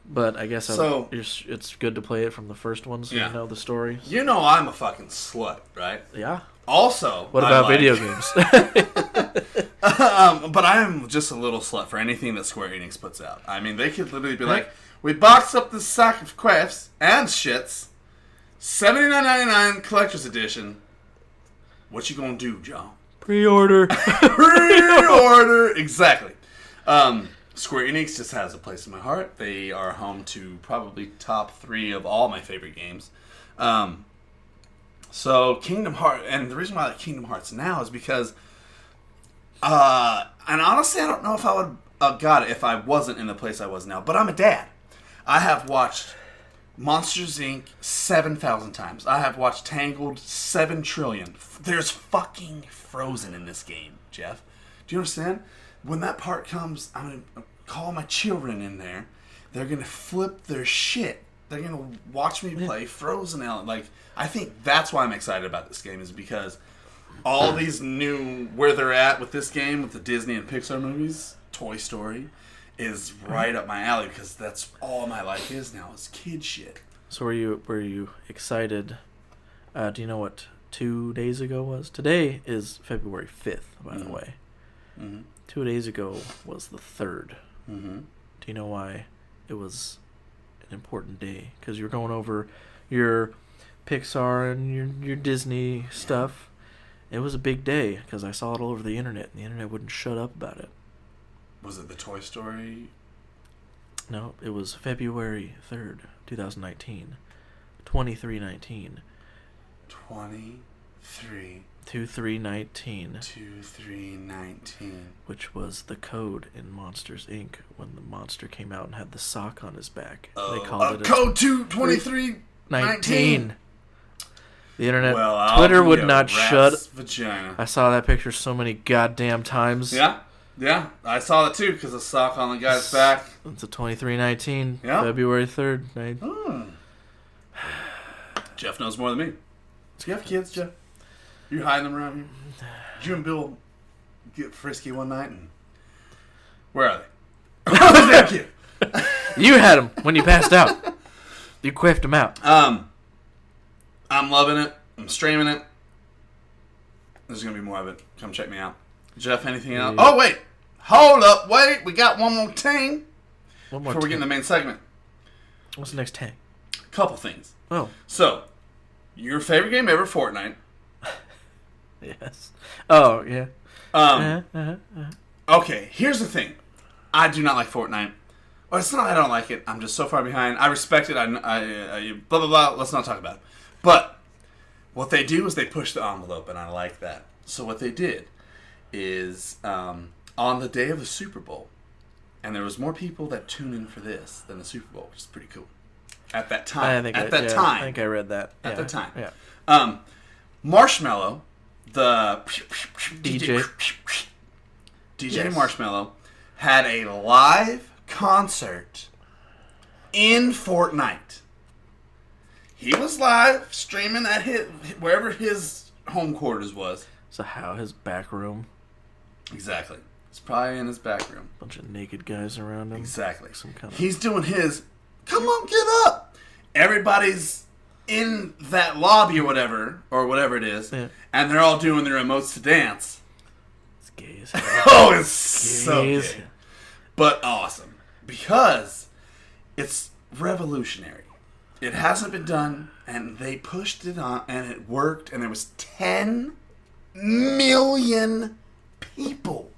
But I guess it's good to play it from the first ones so you know the story. You know I'm a fucking slut, right? Yeah. Also, what about video games? But I am just a little slut for anything that Square Enix puts out. I mean, they could literally be like, we boxed up this sack of crafts and shits, $79.99 collector's edition. What you gonna do, John? Pre-order. Pre-order. Exactly. Square Enix just has a place in my heart. They are home to probably top 3 of all my favorite games. So Kingdom Hearts, and the reason why I like Kingdom Hearts now is because, and honestly, I don't know if I would have got it if I wasn't in the place I was now. But I'm a dad. I have watched Monsters Inc. 7,000 times. I have watched Tangled 7 trillion. There's fucking Frozen in this game, Jeff. Do you understand? When that part comes, I'm going to call my children in there. They're going to flip their shit. They're going to watch me play Frozen. Like, I think that's why I'm excited about this game, is because all these new, where they're at with this game, with the Disney and Pixar movies, Toy Story, is right up my alley, because that's all my life is now, is kid shit. So were you excited? Do you know what 2 days ago was? Today is February 5th, by the way. Mm-hmm. 2 days ago was the 3rd. Mm-hmm. Do you know why it was an important day? Because you're going over your Pixar and your Disney stuff. It was a big day because I saw it all over the internet, and the internet wouldn't shut up about it. Was it the Toy Story? No, it was February 3rd, 2019. 2319. 2319. 2319. Which was the code in Monsters Inc. when the monster came out and had the sock on his back. Oh, they called it code 2319. The internet, Twitter would not shut. Vagina. I saw that picture so many goddamn times. Yeah, I saw that too because the sock on the guy's back. It's a 2319, February 3rd. Jeff knows more than me. Do you have kids, Jeff? You hiding them around here? You and Bill get frisky one night and where are they? Thank you. You had them when you passed out. You quiffed them out. I'm loving it. I'm streaming it. There's gonna be more of it. Come check me out. Jeff, anything else? Oh wait, hold up, wait. We got one more thing before we get in the main segment. What's the next tag? Couple things. Oh, so your favorite game ever, Fortnite? yes. Oh yeah. Okay, here's the thing. I do not like Fortnite. Well, it's not I don't like it. I'm just so far behind. I respect it. I blah, blah, blah. Let's not talk about it. But what they do is they push the envelope, and I like that. So what they did is on the day of the Super Bowl, and there was more people that tuned in for this than the Super Bowl, which is pretty cool. At that time. I think I read that. At the time. Yeah. Marshmello, the DJ yes. Marshmello, had a live concert in Fortnite. He was live streaming at wherever his home quarters was. So how his back room? Exactly. It's probably in his back room. Bunch of naked guys around him. Exactly. Some kind of... He's doing his, come on, get up. Everybody's in that lobby or whatever it is, and they're all doing their emotes to dance. It's gay as hell. It's so gay. But awesome. Because it's revolutionary. It hasn't been done, and they pushed it on, and it worked, and there was 10 million people,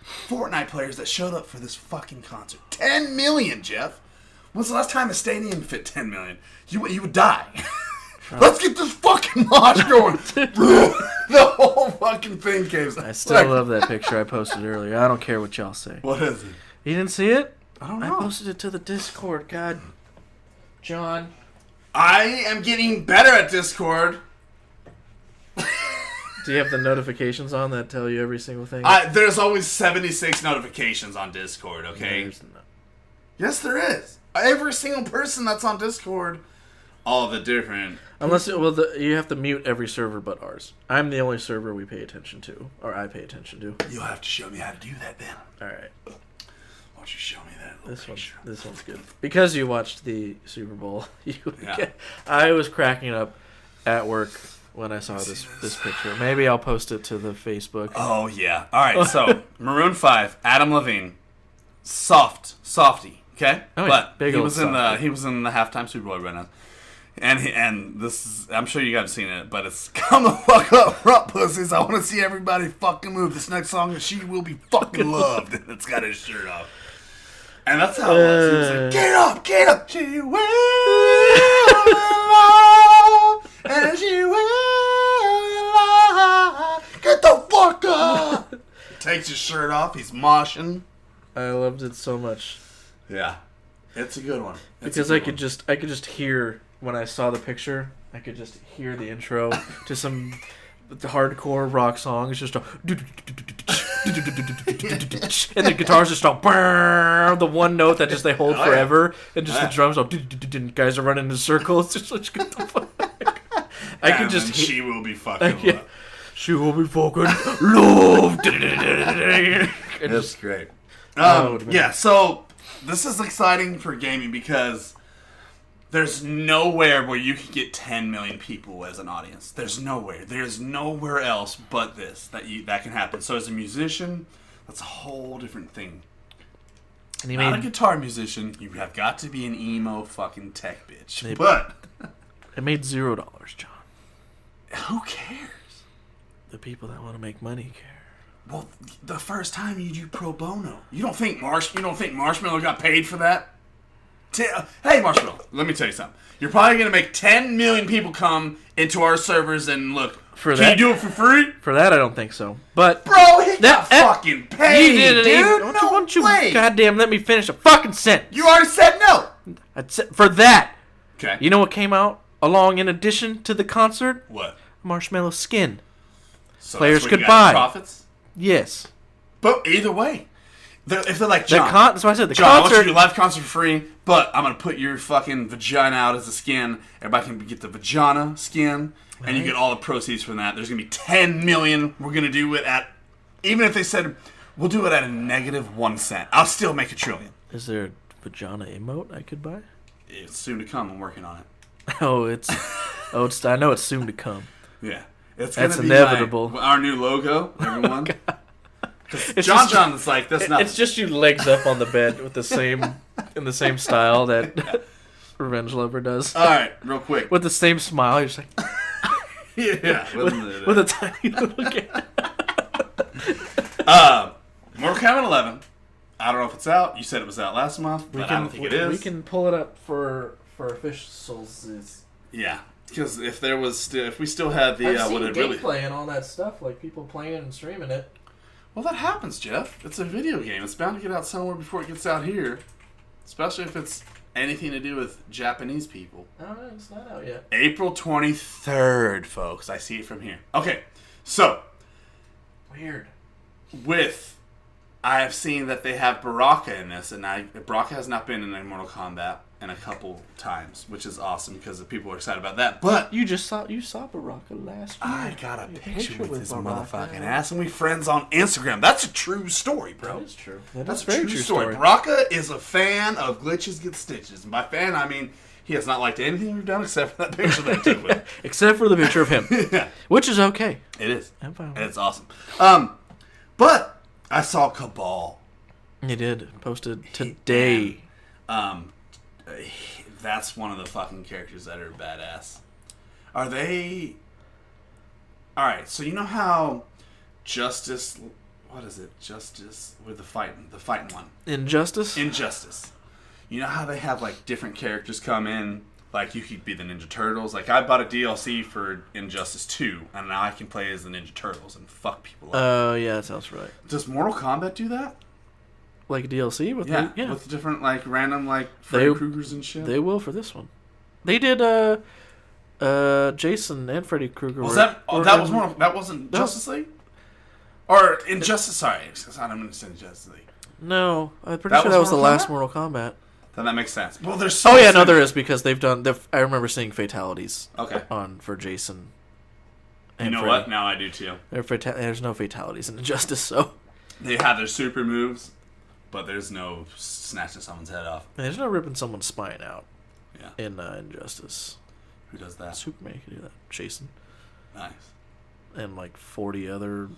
Fortnite players, that showed up for this fucking concert. 10 million, Jeff. When's the last time a stadium fit 10 million? You would die. Let's get this fucking mosh going. The whole fucking thing came. I still love that picture I posted earlier. I don't care what y'all say. What is it? You didn't see it? I don't know. I posted it to the Discord. God, John. I am getting better at Discord. Do you have the notifications on that tell you every single thing? There's always 76 notifications on Discord, okay? Yes, there is. Every single person that's on Discord, all the different... Unless, you have to mute every server but ours. I'm the only server we pay attention to, or I pay attention to. You'll have to show me how to do that then. Alright. Why don't you show me that? This one's good. Because you watched the Super Bowl, I was cracking up at work when I saw this picture. Maybe I'll post it to the Facebook. Oh, yeah. Alright, so, Maroon 5, Adam Levine, Softy. Okay, oh, yeah. But he was in the halftime Super Bowl right now, and this is, I'm sure you guys have seen it, but it's come the fuck up front, pussies. I want to see everybody fucking move. This next song is "She Will Be Fucking Loved," and it's got his shirt off, and that's how it was. He was like, "Get up, she will be loved, and she will be loved. Get the fuck up." Takes his shirt off. He's moshing. I loved it so much. Yeah, it's a good one. Because I could just hear when I saw the picture. I could just hear the intro to some hardcore rock song. It's just a and the guitars just all the one note that just they hold forever, and just the drums all guys are running in circles. It's just like, what the fuck? I could just she will be fucking loved. She will be fucking loved. That's great. Yeah, so this is exciting for gaming because there's nowhere where you can get 10 million people as an audience. There's nowhere. There's nowhere else but this that can happen. So as a musician, that's a whole different thing. And not a guitar musician. You have got to be an emo fucking tech bitch. But it made $0, John. Who cares? The people that want to make money care. Well, the first time you do pro bono, you don't think Marshmello got paid for that? Hey, Marshmello, let me tell you something. You're probably gonna make 10 million people come into our servers and look. Can you do it for free? For that, I don't think so. But bro, he got fucking paid, dude. Don't you goddamn let me finish a fucking sentence. You already said no. For that. Okay. You know what came out along in addition to the concert? What? Marshmello skin. So players could buy. Profits? Yes. But either way, if they're like, John, that's why I said the John, concert. I want you to do a live concert for free, but I'm going to put your fucking vagina out as a skin. Everybody can get the vagina skin, and you get all the proceeds from that. There's going to be 10 million. We're going to do it at Even if they said, we'll do it at a -1 cent, I'll still make $1 trillion. Is there a vagina emote I could buy? It's soon to come. I'm working on it. I know it's soon to come. Yeah. It's going to be inevitable. Our new logo, everyone. John's like, that's not. It's just you legs up on the bed with in the same style that Revenge Lover does. All right, real quick. With the same smile, you're just like... Yeah. with a tiny little cat. Mortal Kombat 11. I don't know if it's out. You said it was out last month, but I don't think it is. We can pull it up for officials. Yeah, because if we still had the I've seen gameplay and all that stuff, like people playing and streaming it. Well, that happens, Jeff. It's a video game. It's bound to get out somewhere before it gets out here, especially if it's anything to do with Japanese people. Oh, it's not out yet. April 23rd, folks. I see it from here. Okay, so weird. I have seen that they have Baraka in this, and Baraka has not been in a Mortal Kombat in a couple times, which is awesome because the people are excited about that. But you saw Baraka last year. I got a picture with his motherfucking ass, and we friends on Instagram. That's a true story, bro. That is true. That's a very true story. Baraka is a fan of Glitches Get Stitches, and by fan I mean he has not liked anything we've done except for that picture that I took with him. Except for the picture of him, yeah. Which is okay. It is. I'm fine. It's awesome. But I saw Cabal. You did. Posted today. That's one of the fucking characters that are badass. Are they... Alright, so you know how Justice... What is it? Justice with the fighting one. Injustice? Injustice. You know how they have like different characters come in? Like you could be the Ninja Turtles. Like I bought a DLC for Injustice 2, and now I can play as the Ninja Turtles and fuck people up. Oh, yeah, that sounds right. Does Mortal Kombat do that? Like a DLC? With with different like random like Freddy Kruegers and shit? They will for this one. They did Jason and Freddy Krueger. That wasn't Justice League? Or Injustice, sorry. I'm going to say Justice League. No, I'm pretty sure that was the last Mortal Kombat. Then that makes sense. Well, there's there is because they've done. I remember seeing fatalities. Okay. For Jason. You know what? Now I do too. There's no fatalities in Injustice, so they have their super moves, but there's no snatching someone's head off. And there's no ripping someone's spine out. Yeah. In Injustice. Who does that? Superman can do that. Jason. Nice. And like 40 other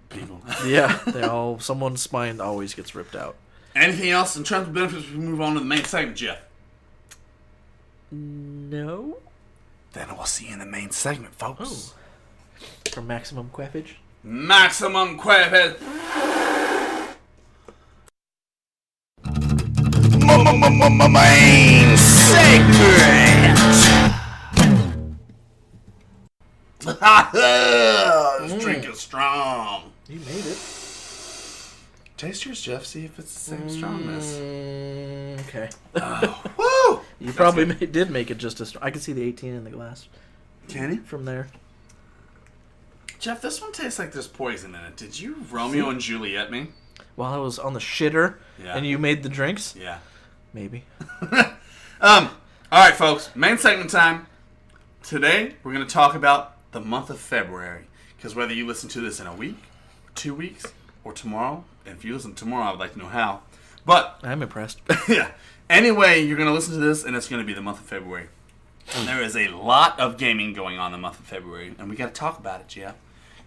people. Yeah, someone's spine always gets ripped out. Anything else in terms of benefits? We move on to the main segment, Jeff. No. Then we'll see you in the main segment, folks. Oh. For maximum quaffage. Maximum quaffage. Main segment. This drink is strong. You made it. Taste yours, Jeff. See if it's the same strongness. Okay. Woo! You probably did make it just as strong. I can see the 18 in the glass. Can you? From there. Jeff, this one tastes like there's poison in it. Did you Romeo and Juliet me? While I was on the shitter and you made the drinks? Yeah. Maybe. Alright, folks. Main segment time. Today, we're going to talk about the month of February. Because whether you listen to this in a week, 2 weeks, or tomorrow, and if you listen tomorrow, I would like to know how. But I'm impressed. Yeah. Anyway, you're going to listen to this, and it's going to be the month of February. And there is a lot of gaming going on in the month of February, and we got to talk about it, Jeff.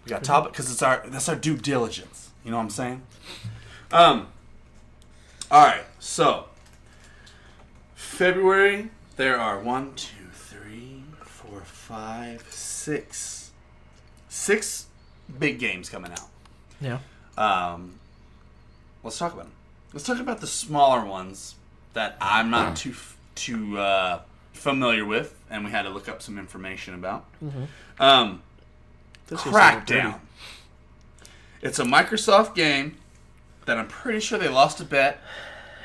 We got to talk because that's our due diligence. You know what I'm saying? All right. So February, there are 1, 2, 3, 4, 5, 6 big games coming out. Yeah. Let's talk about them. Let's talk about the smaller ones that I'm not too familiar with, and we had to look up some information about. Mm-hmm. Crackdown. It's a Microsoft game that I'm pretty sure they lost a bet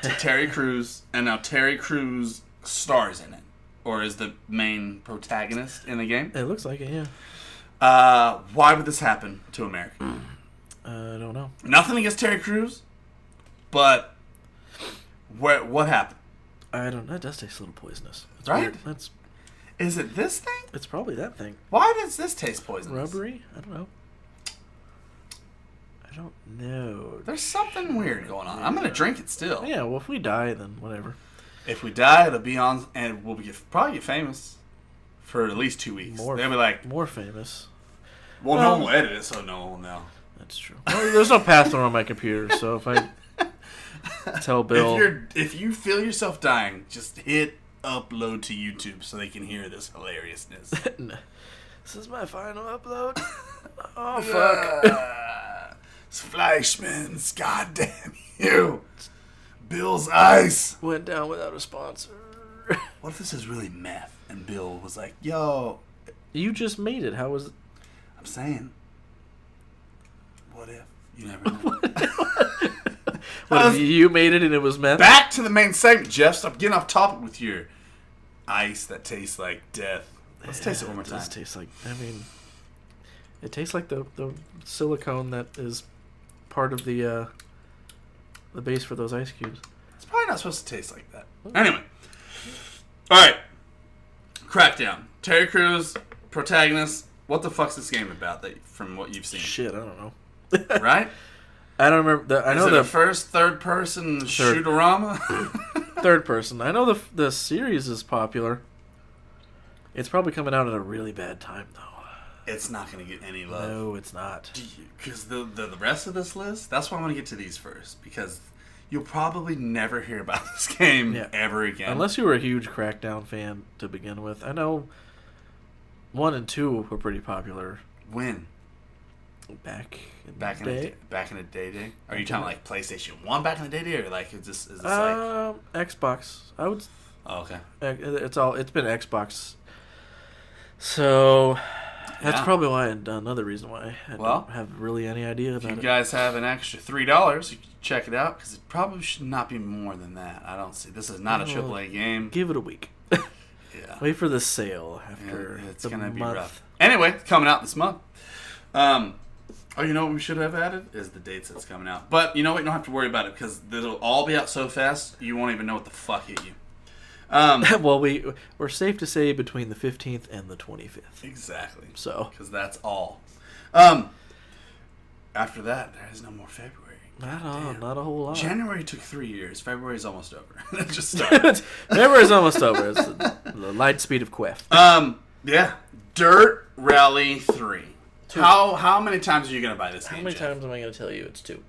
to Terry Crews, and now Terry Crews stars in it, or is the main protagonist in the game. It looks like it, yeah. Why would this happen to America? I don't know. Nothing against Terry Crews, but what happened? I don't know. That does taste a little poisonous. It's right? Weird. Is it this thing? It's probably that thing. Why does this taste poisonous? Rubbery? I don't know. I don't know. There's something weird going on. I'm gonna drink it still. Yeah, well, if we die, then whatever. If we die, it'll be on, and we'll probably get famous for at least 2 weeks. They'll be like, more famous. well, no one will edit it, so no one will know. That's true. Well, there's no password on my computer, so if I tell Bill, if you feel yourself dying, just hit upload to YouTube so they can hear this hilariousness. This is my final upload. Oh fuck! Fleischmann's, goddamn you! Bill's Ice went down without a sponsor. What if this is really meth? And Bill was like, "Yo, you just made it. How was it?" I'm saying, what if? You never know. What if you made it and it was meth? Back to the main segment, Jeff. Stop getting off topic with your ice that tastes like death. Let's taste it one more time. It does taste like. I mean, it tastes like the silicone that is part of the base for those ice cubes. It's probably not supposed to taste like that. Anyway, all right. Crackdown. Terry Crews, protagonist. What the fuck's this game about? From what you've seen, shit, I don't know. Right? I don't remember. I know the first third person shooterama. Third person. I know the series is popular. It's probably coming out at a really bad time, though. It's not going to get any love. No, it's not. Because the rest of this list, that's why I want to get to these first. Because you'll probably never hear about this game ever again. Unless you were a huge Crackdown fan to begin with. I know 1 and 2 were pretty popular. When? Back in the day? Are you talking like PlayStation 1 back in the day, or like is this like Xbox? I would. Oh, okay. It's been Xbox. So that's probably why. Another reason why I don't have really any idea about it. If you guys have an extra $3, you can check it out because it probably should not be more than that. I don't see. This is not a AAA game. Give it a week. Yeah. Wait for the sale after it's gonna be rough. Anyway, coming out this month. Oh, you know what we should have added is the dates that's coming out. But you know what? You don't have to worry about it because it'll all be out so fast you won't even know what the fuck hit you. Well, we're safe to say between the 15th and the 25th. Exactly. So, because that's all. After that, there is no more February. Not a whole lot. January took 3 years. February's almost over. It just started. February's almost over. It's the light speed of Quest. Yeah. Dirt Rally 3. 2. How many times are you going to buy this game, How many Jeff? times am I going to tell you it's 2?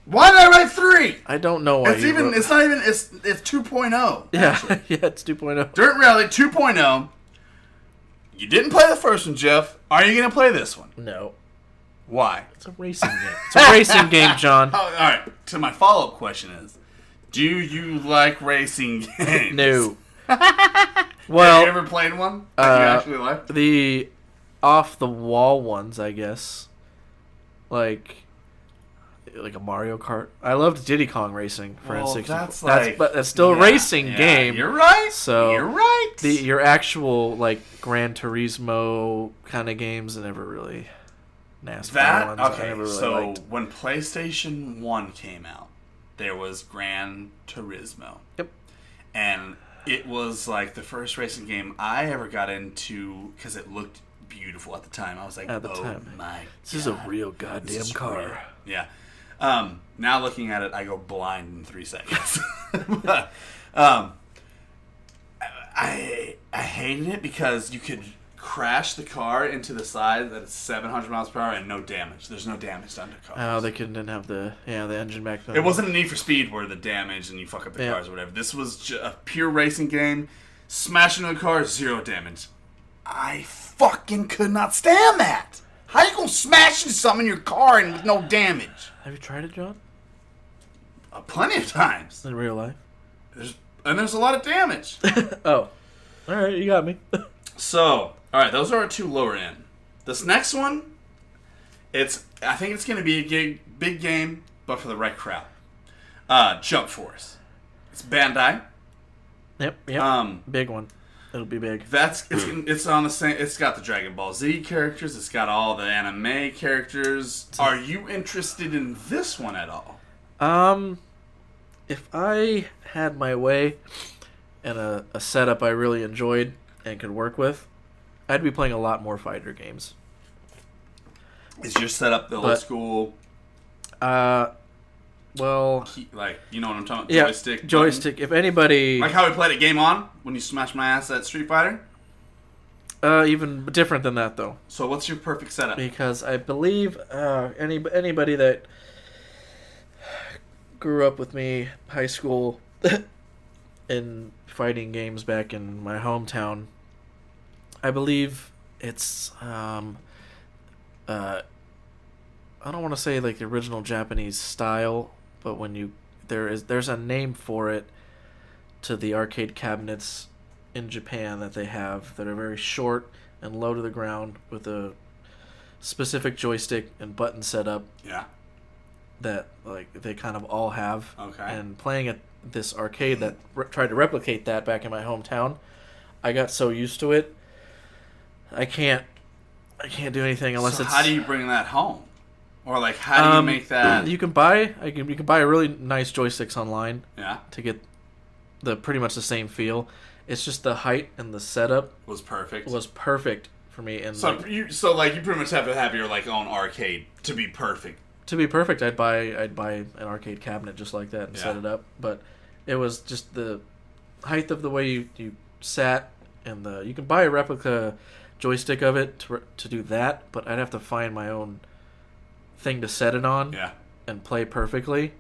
Why did I write 3? I don't know why. It's not even. It's 2.0. Yeah, it's 2.0. Dirt Rally 2.0. You didn't play the first one, Jeff. Are you going to play this one? No. Why? It's a racing game. It's a racing game, John. All right. So my follow-up question is, do you like racing games? No. Well, have you ever played one that you actually liked? The off-the-wall ones, I guess. Like a Mario Kart. I loved Diddy Kong Racing for N64. But that's still a racing game. You're right. So you're right. Your actual like Gran Turismo kind of games, I never really NASCAR ones. Okay. Really so liked. when PlayStation 1 came out, there was Gran Turismo. Yep. And it was like the first racing game I ever got into because it looked beautiful at the time. I was like, my God. This is a real goddamn car. Real. Yeah. Now looking at it, I go blind in 3 seconds. But, I hated it because you could crash the car into the side that it's 700 miles per hour and no damage. There's no damage done to cars. Oh, they didn't have the engine back then. It wasn't a Need for Speed where the damage and you fuck up the cars or whatever. This was a pure racing game. Smash into the car, 0 damage. I fucking could not stand that. How you gonna smash into something in your car and with no damage? Have you tried it, John? Plenty of times. In real life? There's a lot of damage. Oh. Alright, you got me. So, alright, those are our 2 lower end. This next one, I think it's going to be a big game, but for the right crowd. Jump Force. It's Bandai. Yep. Big one. It'll be big. It's on the same. It's got the Dragon Ball Z characters. It's got all the anime characters. Are you interested in this one at all? If I had my way and a setup I really enjoyed and could work with, I'd be playing a lot more fighter games. Is your setup the old school? Well, Like, you know what I'm talking about? yeah, Joystick. joystick. If anybody, Like how we played at Game On when you smashed my ass at Street Fighter. even different than that though. So what's your perfect setup? Because I believe anybody that grew up with me, high school, in fighting games back in my hometown, I believe it's I don't want to say like the original Japanese style, but when there's a name for it to the arcade cabinets in Japan that they have that are very short and low to the ground with a specific joystick and button setup. Yeah. That like they kind of all have. Okay. And playing at this arcade that tried to replicate that back in my hometown, I got so used to it. I can't do anything unless it's. How do you bring that home? Or like how do you make that? You can buy a really nice joysticks online. Yeah. To get the pretty much the same feel. It's just the height and the setup was perfect for me. And so you pretty much have to have your like own arcade to be perfect. To be perfect, I'd buy an arcade cabinet just like that and set it up. But it was just the height of the way you sat, and you can buy a replica joystick of it to do that. But I'd have to find my own thing to set it on. Yeah. And play perfectly.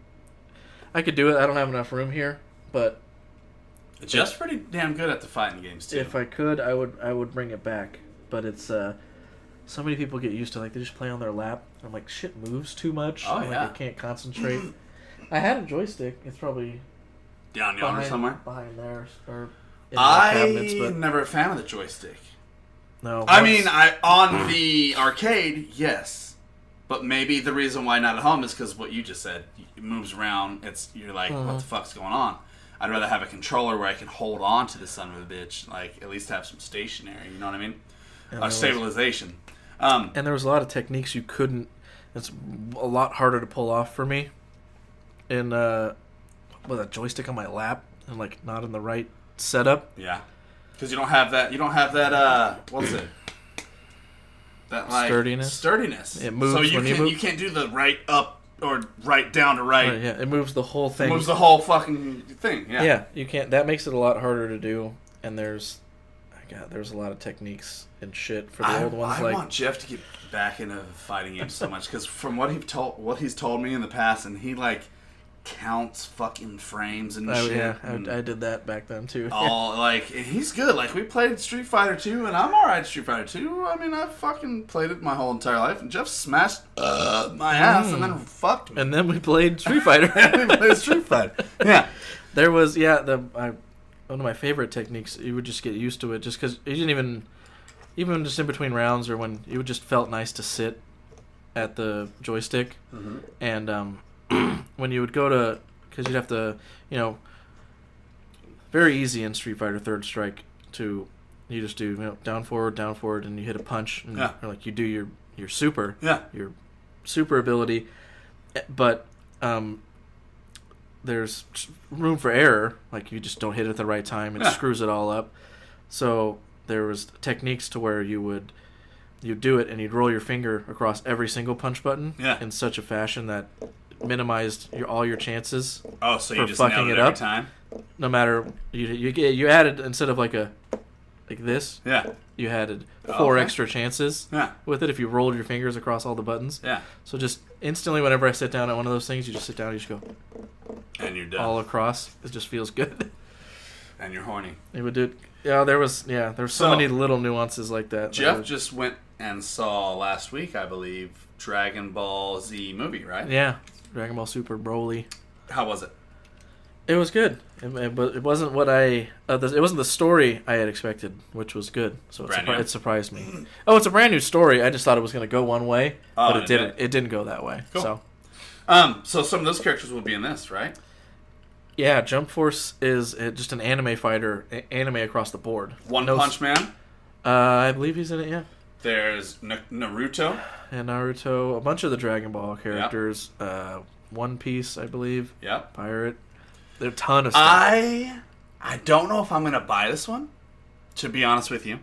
I could do it. I don't have enough room here, but Jeff's pretty damn good at the fighting games too. if I could, I would bring it back. But it's so many people get used to they just play on their lap. I'm like, shit moves too much. Oh, I'm yeah. like, I can't concentrate. I had a joystick. It's probably down yonder somewhere. Behind there or in the cabinets, but I'm never a fan of the joystick. no. I mean, on the arcade, yes. But maybe the reason why not at home is because what you just said. It moves around. You're like, what the fuck's going on? I'd rather have a controller where I can hold on to the son of a bitch. Like, at least have some stationary. You know what I mean? Or stabilization. And there was a lot of techniques you couldn't. It's a lot harder to pull off for me. In with a joystick on my lap and like not in the right setup. Yeah, because you don't have that. You don't have that. What's it? That like sturdiness. It moves so you move. You can't do the right up or right down to right. Yeah, it moves the whole thing. It moves the whole fucking thing. Yeah. Yeah, you can't. That makes it a lot harder to do. And there's a lot of techniques and shit for the old ones. I want Jeff to get back into fighting games so much because from what he's told me in the past, and he like counts fucking frames and shit. Yeah, I did that back then too. And he's good. Like we played Street Fighter 2, and I'm alright at Street Fighter 2. I mean, I've fucking played it my whole entire life, and Jeff smashed my ass and then fucked me. And then we played Street Fighter. Yeah. There was one of my favorite techniques. You would just get used to it, just because you didn't even just in between rounds or when you just felt nice to sit at the joystick, and when you would go to, because you'd have to, very easy in Street Fighter Third Strike you just do down forward, and you hit a punch, and or like you do your super, your super ability, but there's room for error, like you just don't hit it at the right time, it screws it all up. So there was techniques to where you'd do it and you'd roll your finger across every single punch button in such a fashion that minimized all your chances so you for just fucking it every up. Time? No matter you added, instead of like this, you added 4 extra chances with it if you rolled your fingers across all the buttons. Yeah. So just instantly, whenever I sit down at one of those things, you just sit down, you just go, and you're done all across. It just feels good. And you're horny. It would do. Yeah, there was so many little nuances like that. Jeff just went and saw last week, I believe, Dragon Ball Z movie, right? Yeah, Dragon Ball Super Broly. How was it? It was good, but it wasn't what it wasn't the story I had expected, which was good. So it surprised me. Oh, it's a brand new story. I just thought it was going to go one way, but it didn't. It didn't go that way. Cool. So some of those characters will be in this, right? Yeah, Jump Force is just an anime fighter, anime across the board. One Punch Man. I believe he's in it. Yeah. There's Naruto. And Naruto, a bunch of the Dragon Ball characters. Yep. One Piece, I believe. Yep. Pirate. There's a ton of stuff. I don't know if I'm going to buy this one, to be honest with you.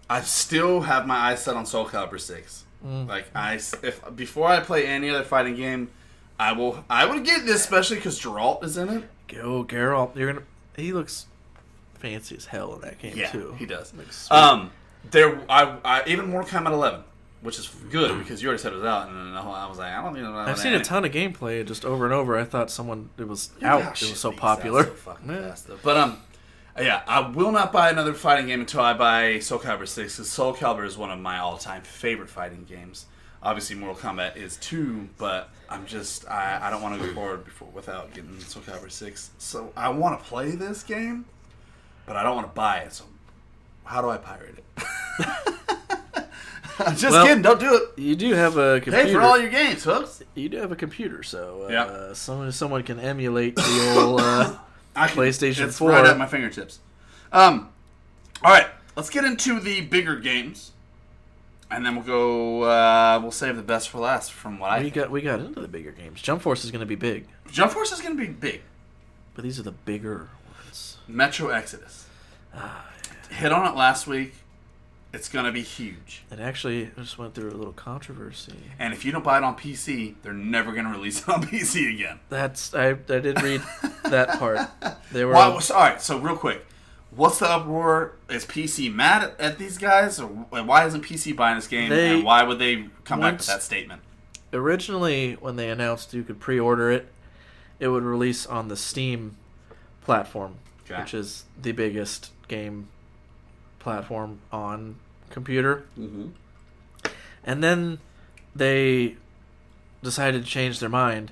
I still have my eyes set on Soul Calibur 6. Like if before I play any other fighting game, I would get this, especially because Geralt is in it. Go Geralt. He looks fancy as hell in that game too. He does. Like, I even Mortal Kombat 11, which is good because you already said it was out, and I was like, I don't even know. I've seen a ton of gameplay just over and over. I thought it was out. It was so popular. So fucking fast, though. But yeah, I will not buy another fighting game until I buy Soul Calibur 6, because Soul Calibur is one of my all-time favorite fighting games. Obviously, Mortal Kombat is too, but I don't want to go forward without getting Soul Calibur 6. So I want to play this game, but I don't want to buy it. So how do I pirate it? Just kidding, don't do it. You do have a computer. Pay for all your games, folks. You do have a computer, so yeah. someone can emulate the old PlayStation 4. Right at my fingertips. All right, let's get into the bigger games. And then we'll go. We'll save the best for last. From what I think. We got into the bigger games. Jump Force is going to be big. Jump Force is going to be big, but these are the bigger ones. Metro Exodus. Hit on it last week. It's going to be huge. It actually just went through a little controversy. And if you don't buy it on PC, they're never going to release it on PC again. I did read that part. They were all right. So real quick. What's the uproar? Is PC mad at these guys? Or why isn't PC buying this game? And why would they come back with that statement? Originally, when they announced you could pre-order it, it would release on the Steam platform, which is the biggest game platform on computer. Mm-hmm. And then they decided to change their mind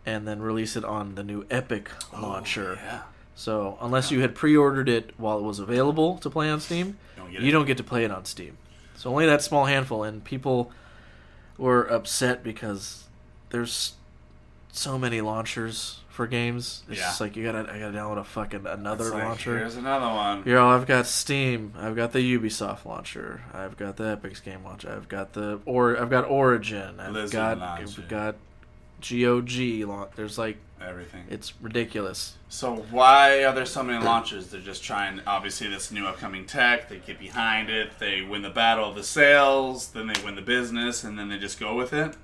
and then release it on the new Epic launcher. Yeah. So, unless you had pre-ordered it while it was available to play on Steam, you don't get to play it on Steam. So, only that small handful, and people were upset because there's so many launchers for games. It's just like, I gotta download another launcher. Here's another one. I've got Steam, I've got the Ubisoft launcher, I've got the Epic's game launcher, I've got Origin, I've got GOG. There's like everything. It's ridiculous. So why are there so many launches? They're just trying, obviously, this new upcoming tech. They get behind it. They win the battle of the sales. Then they win the business, and then they just go with it.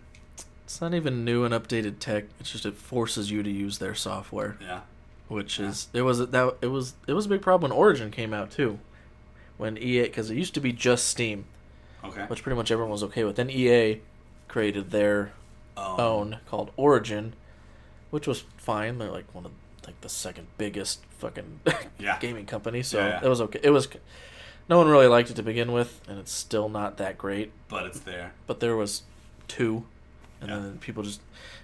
It's not even new and updated tech. It's just it forces you to use their software. Yeah. Which is it was a big problem when Origin came out too. When EA, because it used to be just Steam. Okay. Which pretty much everyone was okay with. Then EA created their own called Origin, which was fine. They're like one of the second biggest fucking gaming company, so it was okay. It was no one really liked it to begin with, and it's still not that great. But it's there. But there was two, and then people just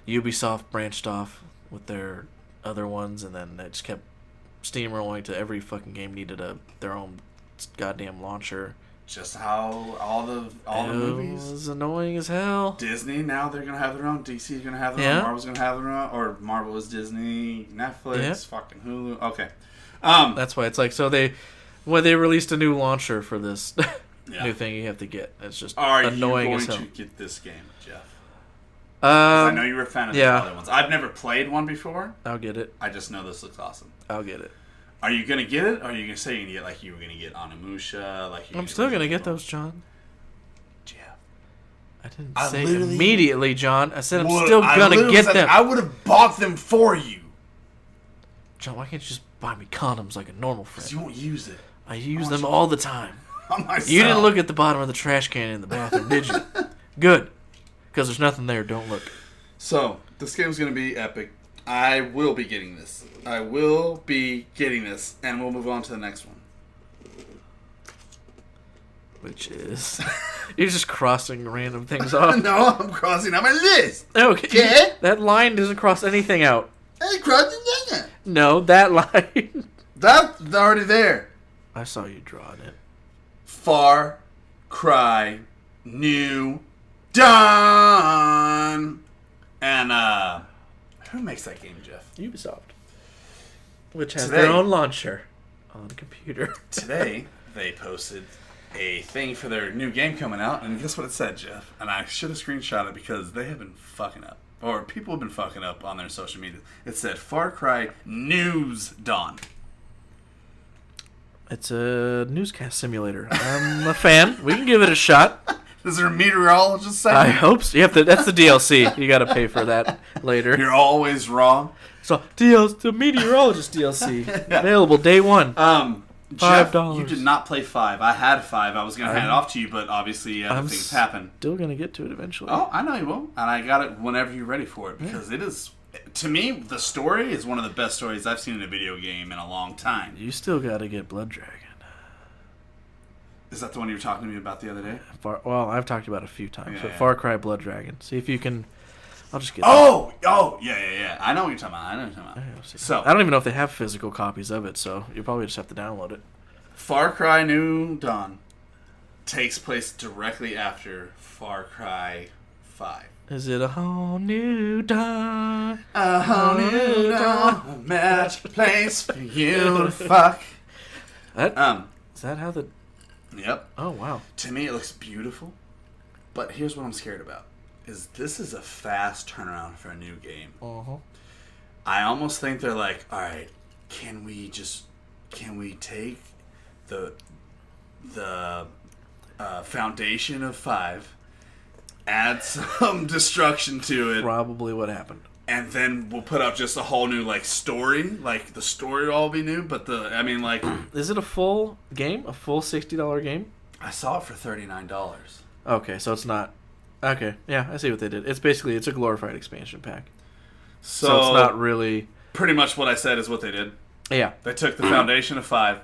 Ubisoft branched off with their other ones, and then they just kept steamrolling to every fucking game needed their own goddamn launcher. Just how all the movies. It was annoying as hell. Disney, now they're going to have their own. DC is going to have their own. Marvel's going to have their own. Or Marvel is Disney, Netflix, fucking Hulu. Okay. That's why it's like, so when they released a new launcher for this new thing you have to get. It's just annoying as hell. Are you going to get this game, Jeff? I know you were a fan of the other ones. I've never played one before. I'll get it. I just know this looks awesome. I'll get it. Are you going to get it? Or are you going to say you're going to get like you were going to get Onimusha? I'm still going to get those, John. Jeff. I didn't say immediately, John. I said I'm still going to get them. I would have bought them for you. John, why can't you just buy me condoms like a normal friend? Because you won't use it. I use them all the time. Myself. You didn't look at the bottom of the trash can in the bathroom, did you? Good. Because there's nothing there. Don't look. So, this game's going to be epic. I will be getting this. And we'll move on to the next one. Which is... You're just crossing random things off. No, I'm crossing out my list. Okay. Yeah? That line doesn't cross anything out. I crossed it down. No, that line... That's already there. I saw you drawing it. Far Cry New Dawn. And, who makes that game, Jeff? Ubisoft. Which has their own launcher on the computer. Today, they posted a thing for their new game coming out, and guess what it said, Jeff? And I should have screenshot it because they have been fucking up. Or people have been fucking up on their social media. It said Far Cry News Dawn. It's a newscast simulator. I'm a fan. We can give it a shot. Is there a meteorologist I segment? hope so. You have to. That's the DLC. You got to pay for that later. You're always wrong. So the meteorologist DLC available day one. Jeff, $5. you did not play 5. I had 5. I was going to hand it off to you, but obviously other things happen. Still gonna get to it eventually. Oh, I know you will. And I got it whenever you're ready for it, because it is, to me, the story is one of the best stories I've seen in a video game in a long time. You still got to get Blood Dragon. Is that the one you were talking to me about the other day? Well, I've talked about it a few times. But Yeah. Far Cry Blood Dragon. See if you can. I'll just get. Yeah. I know what you're talking about. So, I don't even know if they have physical copies of it, so you probably just have to download it. Far Cry New Dawn takes place directly after Far Cry 5. Is it a whole new dawn? A whole new dawn, a magic place for you to fuck. Is that how the? Yep. Oh wow. To me, it looks beautiful, but here's what I'm scared about: is this is a fast turnaround for a new game. I almost think they're like, all right, can we take the foundation of 5, add some destruction to it, Probably what happened. and then we'll put out just a whole new story. Like the story will all be new, but Is it a full game? A full $60 game? I saw it for $39. Okay, so it's not. Okay, yeah, I see what they did. It's a glorified expansion pack. So it's not really. Pretty much what I said is what they did. Yeah. They took the foundation of 5,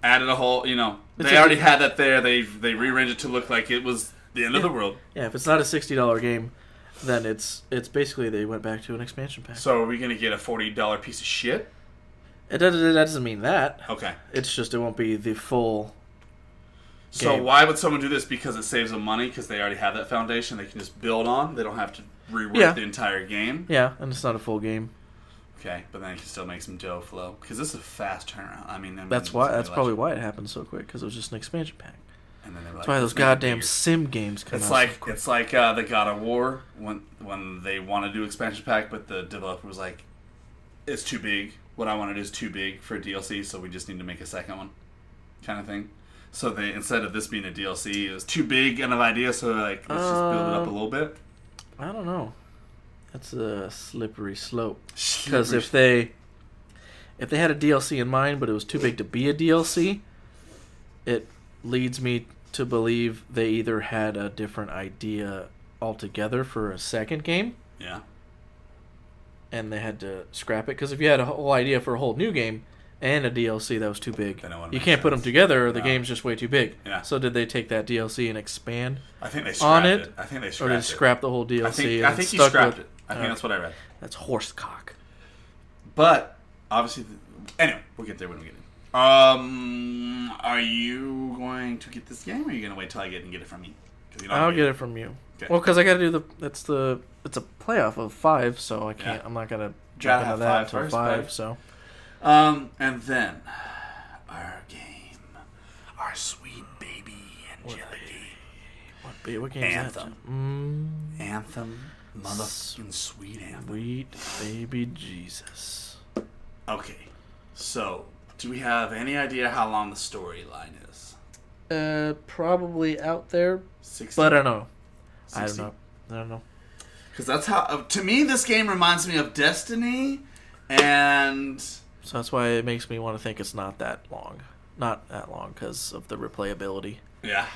added a whole. They already had that there. They rearranged it to look like it was the end of the world. Yeah, if it's not a $60 game, then it's basically they went back to an expansion pack. So are we gonna get a $40 piece of shit? That doesn't mean that. Okay. It's just it won't be the full. So game. why would someone do this? Because it saves them money. Because they already have that foundation. They can just build on. They don't have to rework the entire game. Yeah, and it's not a full game. Okay, but then you can still make some dough flow. Because this is a fast turnaround. That's why. That's probably why it happened so quick. Because it was just an expansion pack. And then that's why those goddamn sim games come out. It's like the God of War when they want to do expansion pack, but the developer was like, "It's too big. What I want to do is too big for a DLC, so we just need to make a second one," kind of thing. So they, instead of this being a DLC, it was too big of an idea. So they're like, let's just build it up a little bit. I don't know. That's a slippery slope. Because if they had a DLC in mind, but it was too big to be a DLC, it leads me to believe they either had a different idea altogether for a second game. Yeah. And they had to scrap it. Because if you had a whole idea for a whole new game and a DLC that was too big, you can't put them together or the game's just way too big. Yeah. So did they take that DLC and expand I think they scrapped it. Or did they scrap the whole DLC? I think you scrapped it. I think that's what I read. That's horsecock. But, obviously, anyway, we'll get there when we get in. Are you going to get this game, or are you going to wait till I get it from you? I'll get it from you. Okay. Well, because I got to do it's a playoff of 5, so I can't. Yeah. I'm not gonna jump into that until 5. So, and then our game, our sweet baby Angelique. What game is that? Anthem, motherfucking sweet Anthem. Sweet baby Jesus. Okay, so do we have any idea how long the storyline is? Probably out there, 60? but I don't know. 60? I don't know. Because that's how, to me, this game reminds me of Destiny, and so that's why it makes me want to think it's not that long. Not that long because of the replayability. Yeah.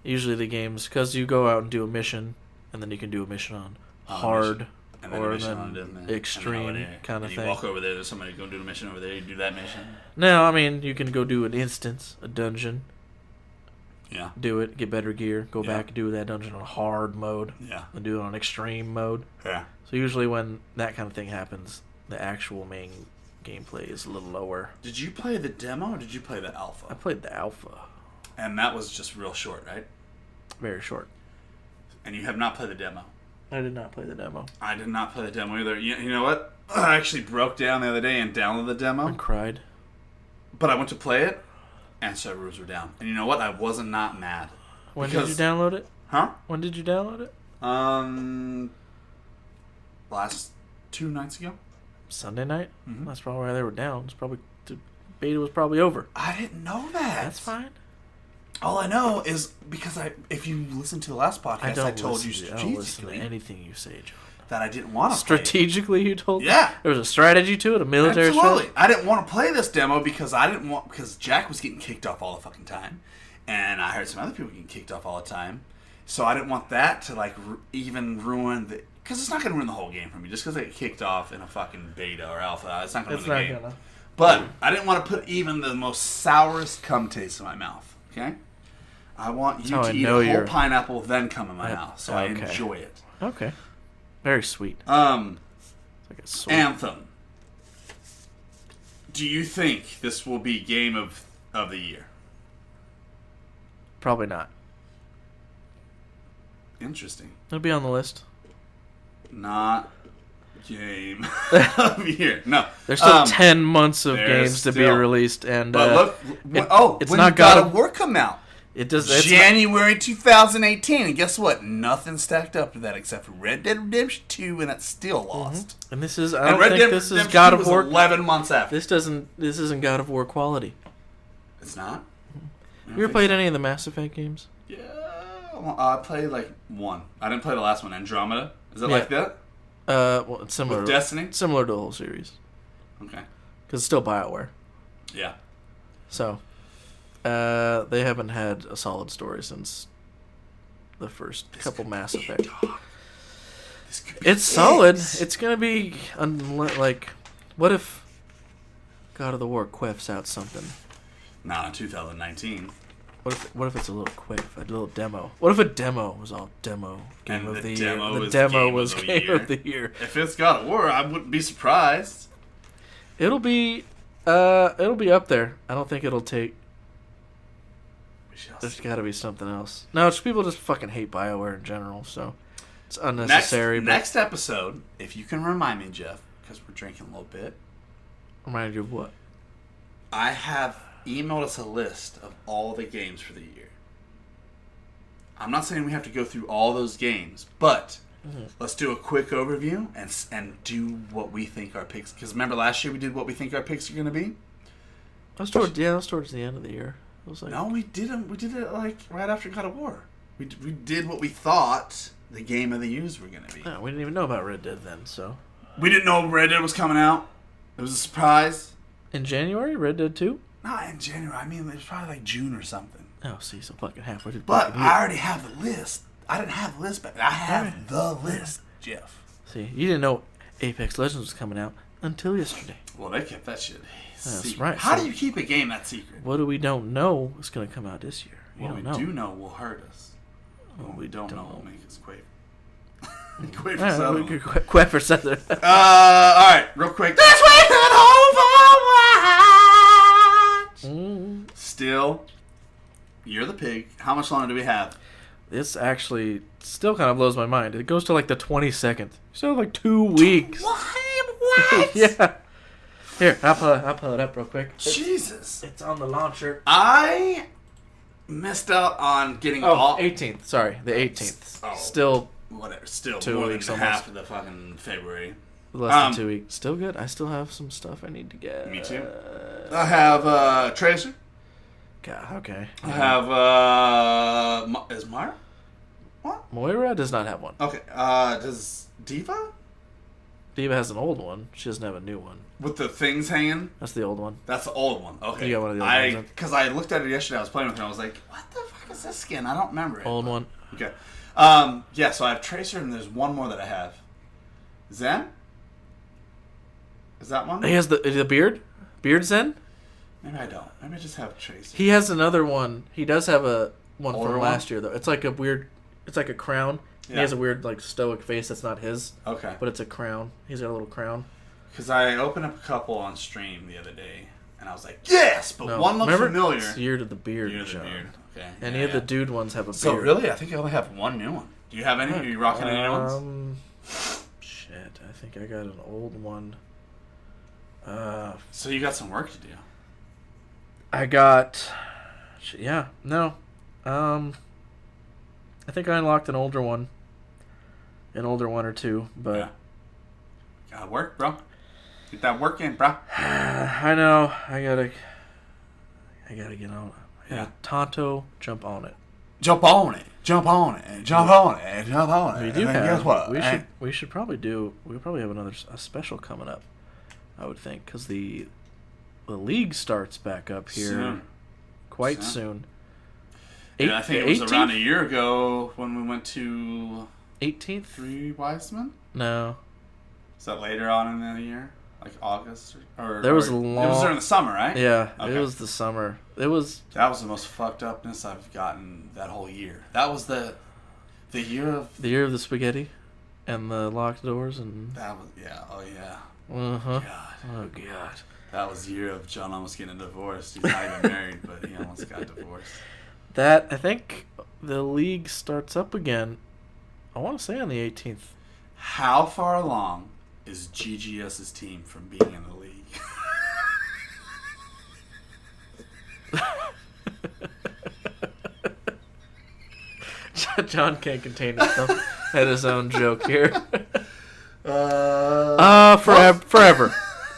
Usually the games, because you go out and do a mission, and then you can do a mission on hard or then extreme kind of thing. You walk over there, there's somebody go do a mission over there, you do that mission. No, I mean, you can go do an instance, a dungeon. Yeah. Do it, get better gear, go back and do that dungeon on hard mode. Yeah. And do it on extreme mode. Yeah. So usually when that kind of thing happens, the actual main gameplay is a little lower. Did you play the demo or did you play the alpha? I played the alpha. And that was just real short, right? Very short. And you have not played the demo? I did not play the demo. I did not play the demo either. You know what? I actually broke down the other day and downloaded the demo. I cried. But I went to play it, and servers were down. And you know what? I wasn't not mad. When did you download it? Huh? When did you download it? Last 2 nights ago. Sunday night? Mm-hmm. That's probably why they were down. It's probably the beta was probably over. I didn't know that. That's fine. All I know is because if you listen to the last podcast, I told you I don't listen to strategically anything you say, John. that I didn't want to Strategically, you told me? Yeah. There was a strategy to it, a military Absolutely. strategy? I didn't want to play this demo because Jack was getting kicked off all the fucking time. And I heard some other people getting kicked off all the time. So I didn't want that to, like, even ruin the... Because it's not going to ruin the whole game for me. Just because they get kicked off in a fucking beta or alpha, it's not going to ruin the game. Gonna. But I didn't want to put even the most sourest cum taste in my mouth. Okay? I want you to eat a whole pineapple, then come in my mouth. So I enjoy it. Okay. Very sweet. Like a sweet. Anthem. Do you think this will be game of the year? Probably not. Interesting. It'll be on the list. Not game of the year. No. There's still 10 months of games to be released, and but look, it's when not God of War come out? It does. January 2018, and guess what? Nothing stacked up to that except for Red Dead Redemption 2, and that's still lost. Mm-hmm. And this is I don't think this is God of War. 11 months after. This isn't God of War quality. It's not. You ever played any of the Mass Effect games? Yeah, I played like one. I didn't play the last one, Andromeda. Is it like that? Well, it's similar. With Destiny? Similar to the whole series. Okay. Because it's still BioWare. Yeah. So, they haven't had a solid story since the first couple Mass Effect. It's solid. It's gonna be like, what if God of the War quiffs out something? Not in 2019. What if it's a little quiff, a little demo? What if a demo was all demo game of the year? The demo was game of the year. If it's God of War, I wouldn't be surprised. It'll be up there. I don't think it'll take. There's got to be something else. No, it's people just fucking hate BioWare in general, so it's unnecessary. Next episode, if you can remind me, Jeff, because we're drinking a little bit. Remind you of what? I have emailed us a list of all the games for the year. I'm not saying we have to go through all those games, but let's do a quick overview and do what we think our picks. Because remember last year we did what we think our picks are going to be. That was towards the end of the year. It was like, no, we didn't. We did it like right after God of War. We did what we thought the game of the years were going to be. No, we didn't even know about Red Dead then, so we didn't know Red Dead was coming out. It was a surprise. In January, Red Dead 2? Not in January. I mean, it was probably like June or something. Oh, see, so fucking halfway through. But I already have the list. I didn't have the list, but I have the list, Jeff. See, you didn't know Apex Legends was coming out until yesterday. Well, they kept that shit secret. That's right. How do you keep a game that secret? What do we don't know is going to come out this year? What we do know will hurt us. What we don't know will make us quaver. Quaver for Southern. All right, real quick. This week on Overwatch. Still, you're the pig. How much longer do we have? This actually still kind of blows my mind. It goes to like the 22nd. You still have like 2 weeks. What? Yeah. Here, I'll pull it up real quick. Jesus. It's on the launcher. I missed out on getting all... 18th. Sorry, the 18th. Oh. Still... Whatever. Still 2 more weeks than almost. half of the fucking February. Less than 2 weeks. Still good. I still have some stuff I need to get. Me too. I have Tracer. God, okay. I have is Mara? What? Moira does not have one. Okay. Does Diva? Diva has an old one. She doesn't have a new one. With the things hanging? That's the old one. That's the old one. Okay. You got one of the old ones. Because I looked at it yesterday. I was playing with her. I was like, what the fuck is this skin? I don't remember it. Old one. Okay. Yeah, so I have Tracer, and there's one more that I have. Zen? Is that one? He has the beard? Beard Zen? Maybe I don't. Maybe I just have Tracer. He has another one. He does have a one Older from one? last year, though. It's like a weird... It's like a crown. Yeah. He has a weird, like, stoic face that's not his. Okay. But it's a crown. He's got a little crown. Because I opened up a couple on stream the other day, and I was like, yes! But one looked familiar. It's Year to the Beard. Year to the Beard. Okay. Any of the dude ones have a beard. So really, I think I only have one new one. Do you have any? Are you rocking any new ones? Shit, I think I got an old one. So you got some work to do. I got... Yeah, no. I think I unlocked an older one. An older one or two, but... Yeah. Gotta work, bro. Get that work in, bro. I know. I gotta get on. Yeah. Tonto, jump on it. Jump on it. Jump on it. Jump on it. Jump on it. We do and have. guess what? We should probably do. We probably have a special coming up. I would think because the league starts back up here Soon. quite soon. Yeah, I think it was around a year ago when we went to 18th. Three Wise Men. No. Is that later on in the year, like August or? There was or, a long. It was during the summer, right? Yeah, Okay. it was the summer. It was. That was the most fucked upness I've gotten that whole year. That was the year of the spaghetti, and the locked doors, and. that was oh yeah. Uh-huh. God. Oh god. That was the year of John almost getting divorced. He's not even married, but he almost got divorced. That I think the league starts up again. I want to say on the 18th. How far along is GGS's team from being in the league? John can't contain himself. Had his own joke here. Forever.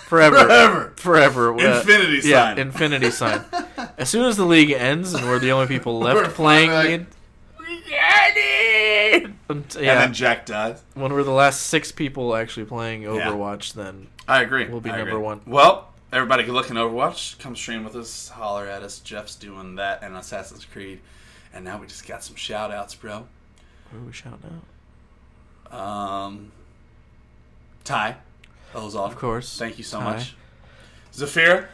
Infinity sign. Yeah, infinity sign. As soon as the league ends and we're the only people left playing it, And then Jack dies. when we're the last 6 people actually playing Overwatch, then I agree. we'll be I number agree. 1. Well, everybody can look in Overwatch. Come stream with us. Holler at us. Jeff's doing that and Assassin's Creed. And now we just got some shout outs, bro. Who are we shouting out? Ty. Ozoff. Of course. Thank you so Ty. much. Zafir.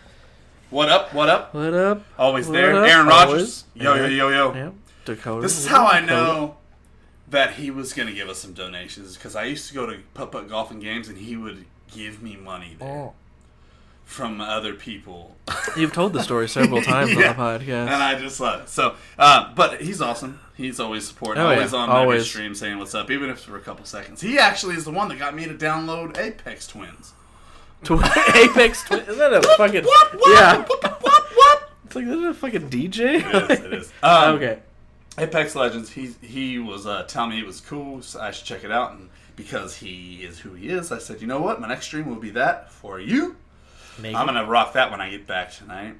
What up? What up? What up? Always What there. up? Aaron Rodgers. Always. Yo, yo, yo, yo. Yeah. Dakota. This is What how up, I Dakota? know that he was going to give us some donations, because I used to go to putt-putt golfing games and he would give me money there Oh. from other people. You've told the story several times Yeah. on the podcast. And I just love it. So, but he's awesome. He's always supporting, Oh, yeah. always on every Always. stream saying what's up, even if it's for a couple seconds. He actually is the one that got me to download Apex Twins. Apex Twin. Isn't that a fucking. Yeah. It's like, isn't that a fucking DJ? It is. Okay. Apex Legends, he was telling me it was cool, so I should check it out. And because he is who he is, I said, you know what? My next stream will be that for you. Maybe. I'm going to rock that when I get back tonight.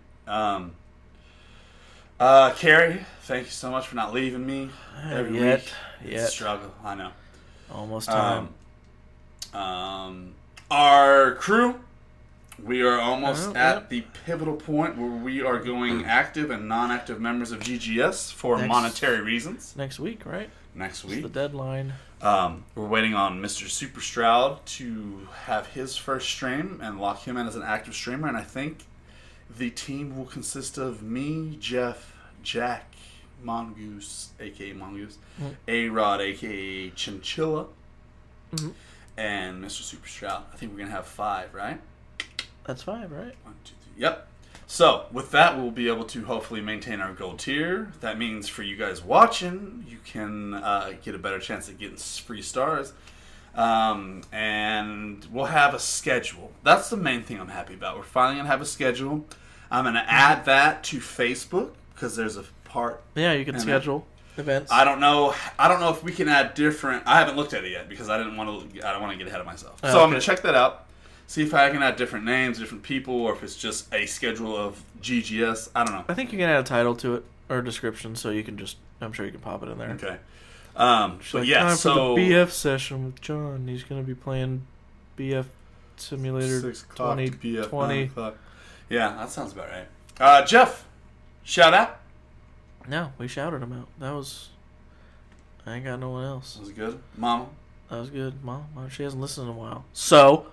Carrie, thank you so much for not leaving me every week. It's a struggle, I know. Almost time. Our crew, we are almost at the pivotal point where we are going active and non-active members of GGS for monetary reasons. Next week, right? Next It's week. the deadline. We're waiting on Mr. Super Stroud to have his first stream and lock him in as an active streamer, and I think the team will consist of me, Jeff, Jack, Mongoose, a.k.a. Mongoose, A-Rod, a.k.a. Chinchilla, and Mr. Super Stroud. I think we're going to have 5, right? That's 5, right? 1, 2, 3. Yep. So, with that, we'll be able to hopefully maintain our gold tier. That means for you guys watching, you can get a better chance at getting free stars. And we'll have a schedule. That's the main thing I'm happy about. We're finally going to have a schedule. I'm going to add that to Facebook, because there's a part. Yeah, you can schedule events. I don't know if we can add different. I haven't looked at it yet because I don't want to get ahead of myself. So I'm going to check that out. See if I can add different names, different people, or if it's just a schedule of GGS. I don't know. I think you can add a title to it or a description, so you can just. I'm sure you can pop it in there. Okay. But yeah, time so for the BF session with John. He's going to be playing BF Simulator 2020. Yeah, that sounds about right. Jeff, shout out. No, we shouted him out. That was. I ain't got no one else. Was it good, Mama? That was good, Mom. She hasn't listened in a while, so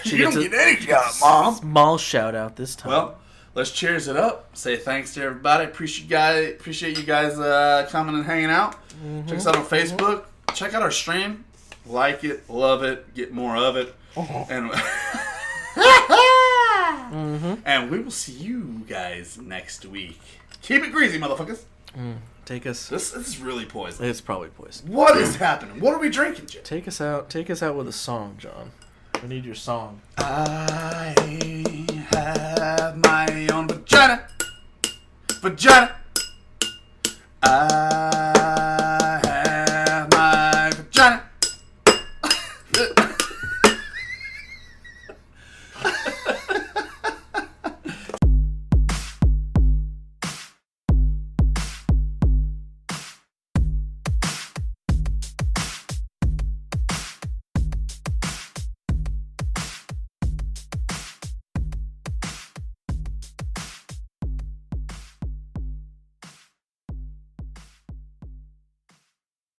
you don't get any shout, Mom. Small shout out this time. Well, let's cheers it up. Say thanks to everybody. Appreciate you guys coming and hanging out. Check us out on Facebook. Check out our stream. Like it, love it, get more of it, and and we will see you guys next week. Keep it greasy, motherfuckers. Take us. This is really poison. It's probably poison. What is happening? What are we drinking, Jeff? Take us out. Take us out with a song, John. We need your song. I have my own vagina. I